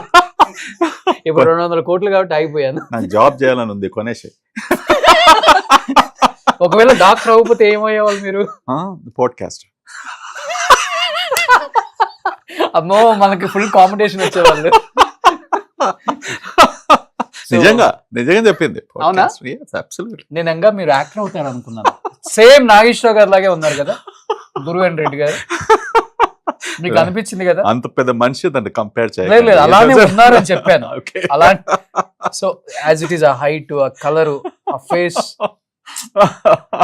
[SPEAKER 1] ఇప్పుడు 200 కోట్లు కాబట్టి ఆగిపోయాను.
[SPEAKER 2] నాకు జాబ్ చేయాలని ఉంది, కొనేసి.
[SPEAKER 1] ఒకవేళ డాక్టర్ అవ్వకపోతే ఏమయ్యేవాళ్ళు మీరు?
[SPEAKER 2] పాడ్కాస్ట్.
[SPEAKER 1] అమ్మో, మనకి ఫుల్ కాంపిటీషన్ వచ్చేవాళ్ళు.
[SPEAKER 2] నిజంగా చెప్పింది.
[SPEAKER 1] అవునా? నేను ఇంకా మీరు యాక్టర్ అవుతారు అనుకున్నాను. సేమ్ నాగేశ్వరరావు గారు లాగే ఉన్నారు కదా గురువేంద్ర రెడ్డి గారు. మీకు అనిపించింది కదా?
[SPEAKER 2] అంత పెద్ద మనిషి దాన్ని కంపేర్
[SPEAKER 1] చేయలేదు, అలానే ఉన్నారని చెప్పాను. అలా సో యాజ్ ఇట్ ఈస్, ఆ హైట్, ఆ కలర్, ఆ ఫేస్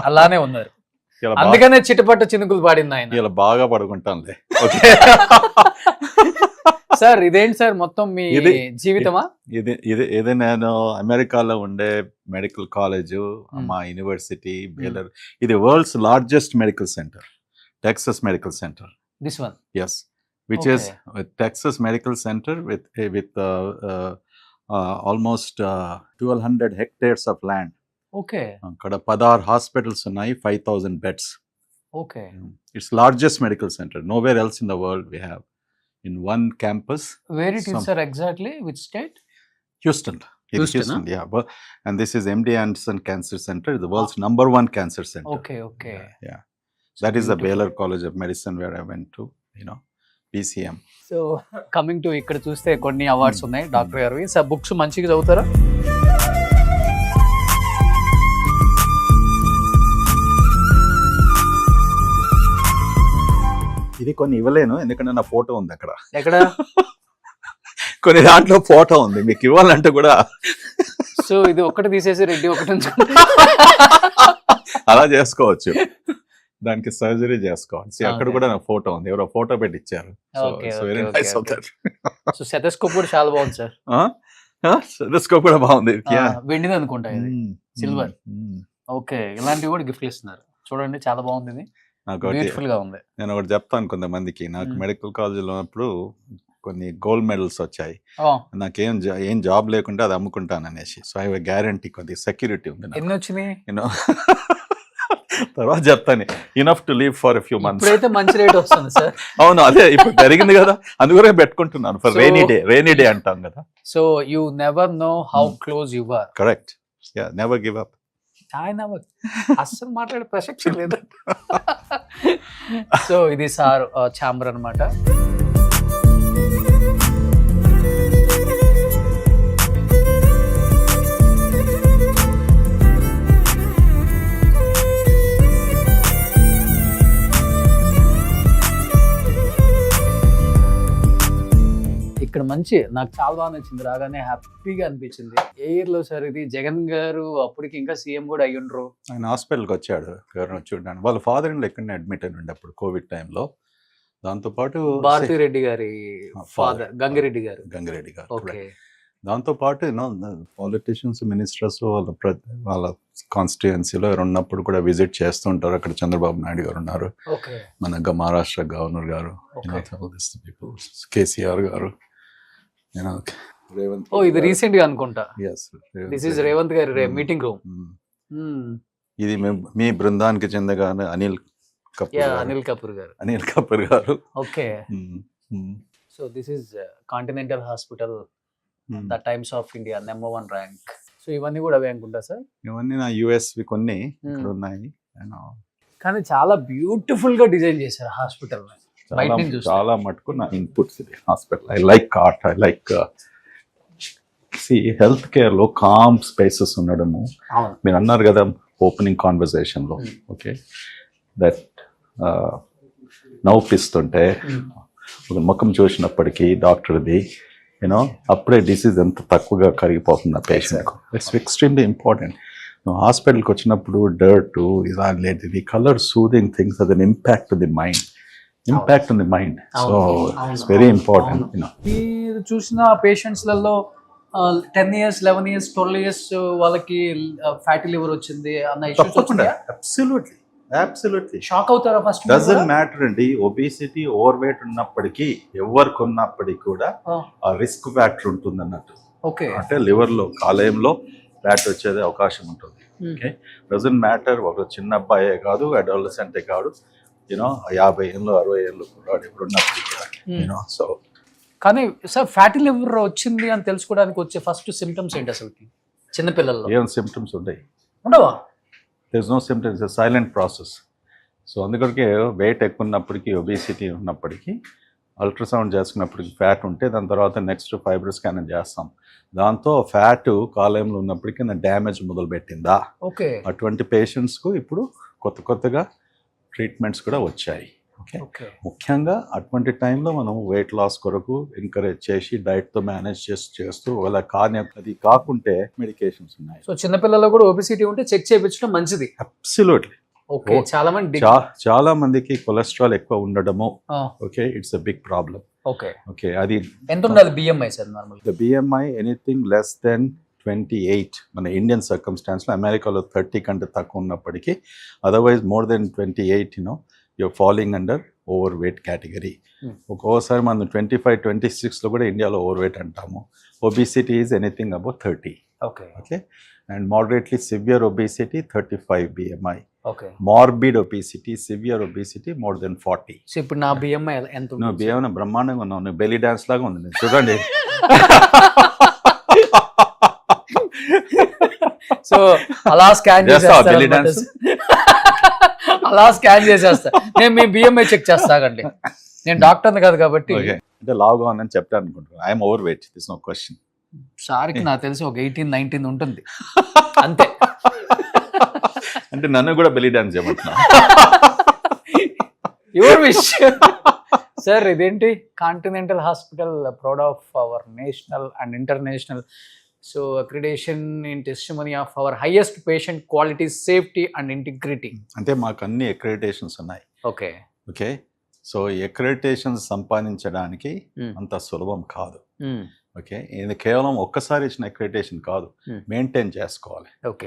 [SPEAKER 1] అలానే ఉన్నారు. అందుకనే చిటపట్ట చినుకులు పాడింది ఆయన.
[SPEAKER 2] ఇలా బాగా పడుకుంటానులే.
[SPEAKER 1] సార్ ఇదేంటి సార్ మొత్తం మీ జీవితమా?
[SPEAKER 2] ఇది నేను అమెరికాలో ఉండే మెడికల్ కాలేజ్, మా యూనివర్సిటీ బేలర్. ఇది world's largest medical centre, Texas medical centre.
[SPEAKER 1] This one?
[SPEAKER 2] Yes, which is Texas Medical Center with almost 1200 hectares of land.
[SPEAKER 1] Okay.
[SPEAKER 2] Akkada 16 hospitals unnai, 5000 beds.
[SPEAKER 1] Okay.
[SPEAKER 2] It's largest medical center. Nowhere else in the world we have in one campus.
[SPEAKER 1] Where it is, sir, exactly? Which state?
[SPEAKER 2] Houston. Houston, yeah. But, and this is MD Anderson Cancer Center, the world's number 1 cancer center.
[SPEAKER 1] Okay.
[SPEAKER 2] Yeah. That is the Baylor College of Medicine where I went to, PCM.
[SPEAKER 1] So coming to ఇక్కడ చూస్తే కొన్ని అవార్డ్స్ ఉన్నాయి డాక్టర్ గారు. సార్ బుక్స్ మంచిగా చదువుతారా?
[SPEAKER 2] ఇది కొన్ని ఇవ్వలేను ఎందుకంటే నా ఫోటో ఉంది అక్కడ.
[SPEAKER 1] ఎక్కడ?
[SPEAKER 2] కొన్ని దాంట్లో ఫోటో ఉంది, మీకు ఇవ్వాలంటే కూడా.
[SPEAKER 1] సో ఇది ఒకటి తీసేసి రెడ్డి ఒకటి
[SPEAKER 2] అలా చేసుకోవచ్చు, దానికి సర్జరీ చేసుకోవాలి. అక్కడ కూడా నా ఫోటో ఉంది, ఎవరో ఫోటో పెట్టి ఇచ్చారు.
[SPEAKER 1] సో సెటస్కోప్ కూడా చాలా బాగుంది సార్.
[SPEAKER 2] సెటస్కోప్ కూడా బాగుంది,
[SPEAKER 1] వెండిది అనుకుంటా, ఇది సిల్వర్. ఓకే, ఇలాంటివి కూడా గిఫ్ట్ ఇస్తున్నారు చూడండి, చాలా బాగుంది, ఇది బ్యూటిఫుల్ గా ఉంది.
[SPEAKER 2] నేను ఒకటి చెప్తాను కొంతమందికి, నాకు మెడికల్ కాలేజీలో ఉన్నప్పుడు కొన్ని గోల్డ్ మెడల్స్ వచ్చాయి, నాకేం ఏం జాబ్ లేకుంటే అది అమ్ముకుంటాను అనేసి. సో ఐ గ్యారంటీ కొద్ది సెక్యూరిటీ ఉంది.
[SPEAKER 1] ఎన్ని వచ్చినాయి
[SPEAKER 2] తర్వాత చెప్తాను, enough to leave for few months.
[SPEAKER 1] ఇప్పుడైతే మంచి రేట్ వస్తుంది సార్.
[SPEAKER 2] అవును, అదే ఇప్పుడు జరిగింది కదా, అందుకనే పెట్టుకుంటున్నాను ఫర్ రెయినీ డే అంటాం కదా.
[SPEAKER 1] So you never know how close you are.
[SPEAKER 2] Correct, yeah, never give up.
[SPEAKER 1] ఆయన అస్సలు మాట్లాడే ప్రసక్తి లేదు. సో ఇది సార్ ఛాంబర్ అన్నమాట. ఇక్కడ మంచి, నాకు చాలా బాగా నచ్చింది, రాగానే హ్యాపీగా అనిపించింది. ఏ ఇయర్ లో సార్ ఇది? జగన్ గారు అప్పటికి ఇంకా సీఎం కూడా అయ్యుండ్రు.
[SPEAKER 2] ఆయన హాస్పిటల్కి వచ్చాడు ఎవరైనా చూడడానికి, వాళ్ళ ఫాదర్ ఇన్ లా ఎక్కడనే అడ్మిట్ అయిన అప్పుడు కోవిడ్ టైంలో. దాంతోపాటు
[SPEAKER 1] భారతిరెడ్డి గారి ఫాదర్ గంగిరెడ్డి గారు.
[SPEAKER 2] దాంతోపాటు పాలిటిషియన్స్, మినిస్టర్స్ వాళ్ళ కాన్స్టిట్యుయెన్సీలో ఉన్నప్పుడు కూడా విజిట్ చేస్తుంటారు. అక్కడ చంద్రబాబు నాయుడు గారు ఉన్నారు, మన మహారాష్ట్ర గవర్నర్ గారు, కేసీఆర్ గారు, రేవంత్.
[SPEAKER 1] ఇది రీసెంట్ గా అనుకుంటా. దిస్ ఇస్ రేవంత్ గారి మీటింగ్ రూమ్.
[SPEAKER 2] ఇది మీ బృందానికి చెందగానే అనిల్ కపూర్ గారు.
[SPEAKER 1] Okay, so this is continental hospital, the times of India #1 rank. So ఇవన్నీ కూడా అవే అనుకుంటా సార్.
[SPEAKER 2] ఇవన్నీ నా యుఎస్వి కొన్ని ఇక్కడ ఉన్నాయి.
[SPEAKER 1] కానీ చాలా బ్యూటిఫుల్ గా డిజైన్ చేశారు హాస్పిటల్.
[SPEAKER 2] చాలా మటుకు నా ఇన్పుట్స్ ఇది hospital. I like art, I like health care లో కామ్ స్పేసెస్ ఉండడము. మీరు అన్నారు కదా ఓపెనింగ్ కాన్వర్సేషన్ లో, ఓకే, దట్ నవ్వుపిస్తుంటే ఒక ముఖం చూసినప్పటికీ డాక్టర్ది అప్పుడే డిసీజ్ ఎంత తక్కువగా కరిగిపోతుంది ఆ పేషెంట్కు. It's extremely important. నువ్వు హాస్పిటల్కి వచ్చినప్పుడు డర్ట్ ఇలా లేదు, ఇది కలర్ సూదింగ్ థింగ్స్, అది impact the mind, impact on the mind. So it's very important.
[SPEAKER 1] మీరు చూసిన పేషెంట్స్లలో 10 years, 11 years, 12 years వాళ్ళకి ఫ్యాటీ లివర్ వచ్చింది అన్న ఇష్యూస్ వచ్చిందా?
[SPEAKER 2] అబ్సల్యూట్లీ
[SPEAKER 1] షాక్ అవుతారా ఫస్ట్?
[SPEAKER 2] డజంట్ మ్యాటర్ అండి, ఒబేసిటీ ఓవర్ వెయిట్ ఉన్నప్పటికీ ఎవరికి ఉన్నప్పటికీ కూడా ఆ రిస్క్ ఫ్యాక్టర్ ఉంటుంది అన్నట్టు.
[SPEAKER 1] ఓకే,
[SPEAKER 2] అంటే లివర్ లో కాలేయంలో ఫ్యాట్ వచ్చేది అవకాశం ఉంటుంది. ఓకే, డజంట్ మ్యాటర్ ఒక చిన్న అబ్బాయే కాదు, అడాలసెంటే కాదు, 50 ఏళ్ళు 60 ఏళ్ళు ఇప్పుడు ఉన్నప్పటికీ కూడా. సో
[SPEAKER 1] కానీ సార్ ఫ్యాటీ లివర్ వచ్చింది అని తెలుసుకోవడానికి వచ్చే ఫస్ట్ సిమ్టమ్స్ ఏంటి అసలు చిన్నపిల్లల్లో?
[SPEAKER 2] ఏం సిమ్టమ్స్
[SPEAKER 1] ఉండవా?
[SPEAKER 2] there's no symptoms, it's a silent process. So అందుకొరకే వెయిట్ ఎక్కువ ఉన్నప్పటికీ, ఒబేసిటీ ఉన్నప్పటికీ అల్ట్రాసౌండ్ చేసుకున్నప్పటికీ ఫ్యాట్ ఉంటే దాని తర్వాత నెక్స్ట్ ఫైబ్రో స్కాన్ చేస్తాం. దాంతో ఫ్యాట్ కాలేయంలో ఉన్నప్పటికీ డ్యామేజ్ మొదలుపెట్టిందా,
[SPEAKER 1] ఓకే,
[SPEAKER 2] అటువంటి పేషెంట్స్కు ఇప్పుడు కొత్తగా ట్రీట్మెంట్స్ కూడా వచ్చాయి. ఓకే, ముఖ్యంగా అటువంటి టైంలో మనం వెయిట్ లాస్ కొరకు ఎంకరేజ్ చేసి డైట్తో మేనేజ్ చేస్తూ అలా అది కాకుంటే మెడికేషన్స్ ఉన్నాయి.
[SPEAKER 1] సో చిన్నపిల్లల్లో కూడా ఒబెసిటీ ఉంటే చెక్ చేయించడం మంచిది.
[SPEAKER 2] అబ్సల్యూట్లీ.
[SPEAKER 1] ఓకే,
[SPEAKER 2] చాలా మందికి కొలెస్ట్రాల్ ఎక్కువ ఉండడము, okay, it's a big problem. Okay, అది
[SPEAKER 1] ఎంత ఉండాలి BMI sir? Normal
[SPEAKER 2] the BMI anything less than 28. మన ఇండియన్ సర్కమ్స్టాన్స్లో అమెరికాలో 30 కంటే తక్కువ ఉన్నప్పటికీ, otherwise more than 28 you're falling under overweight category. ఒక్కోసారి మనం 25, 26లో కూడా ఇండియాలో ఓవర్వెయిట్ అంటాము. Obesity is anything about 30. Okay, and moderately severe obesity 35 BMI. Morbid obesity, severe obesity more than 40.
[SPEAKER 1] So ఇప్పుడు నా BMI ఎంత?
[SPEAKER 2] నువ్వు BMI బ్రహ్మాండంగా ఉన్నావు, నువ్వు బెలీ డాన్స్ లాగా ఉంది, చూడండి.
[SPEAKER 1] సో అలా స్కాన్ చేసేస్తా, నేను మీ BMI చెక్ చేస్తాగండి. నేను డాక్టర్ని కాదు కాబట్టి
[SPEAKER 2] ఓకే అంటే లావుగా ఉందని చెప్తాను అనుకుంటున్నాను. I'm overweight, this no question.
[SPEAKER 1] సార్కి నాకు తెలిసి ఒక 18-19 ఉంటుంది అంతే.
[SPEAKER 2] అంటే నన్ను కూడా బెల్లీ డాన్స్ చేయమంటున్నా.
[SPEAKER 1] Your wish. సార్ ఇదేంటి Continental Hospital proud of our national and international so accreditation in testimony of our highest patient quality safety and integrity.
[SPEAKER 2] అంటే మాకు అన్ని అక్రెడిటేషన్స్ ఉన్నాయి.
[SPEAKER 1] ఓకే
[SPEAKER 2] ఓకే సో అక్రెడిటేషన్స్ సంపాదించడానికి అంత సులభం కాదు. ఓకే ఇది కేవలం ఒక్కసారి ఇచ్చిన అక్రెడిటేషన్ కాదు, మెయింటైన్ చేసుకోవాలి.
[SPEAKER 1] ఓకే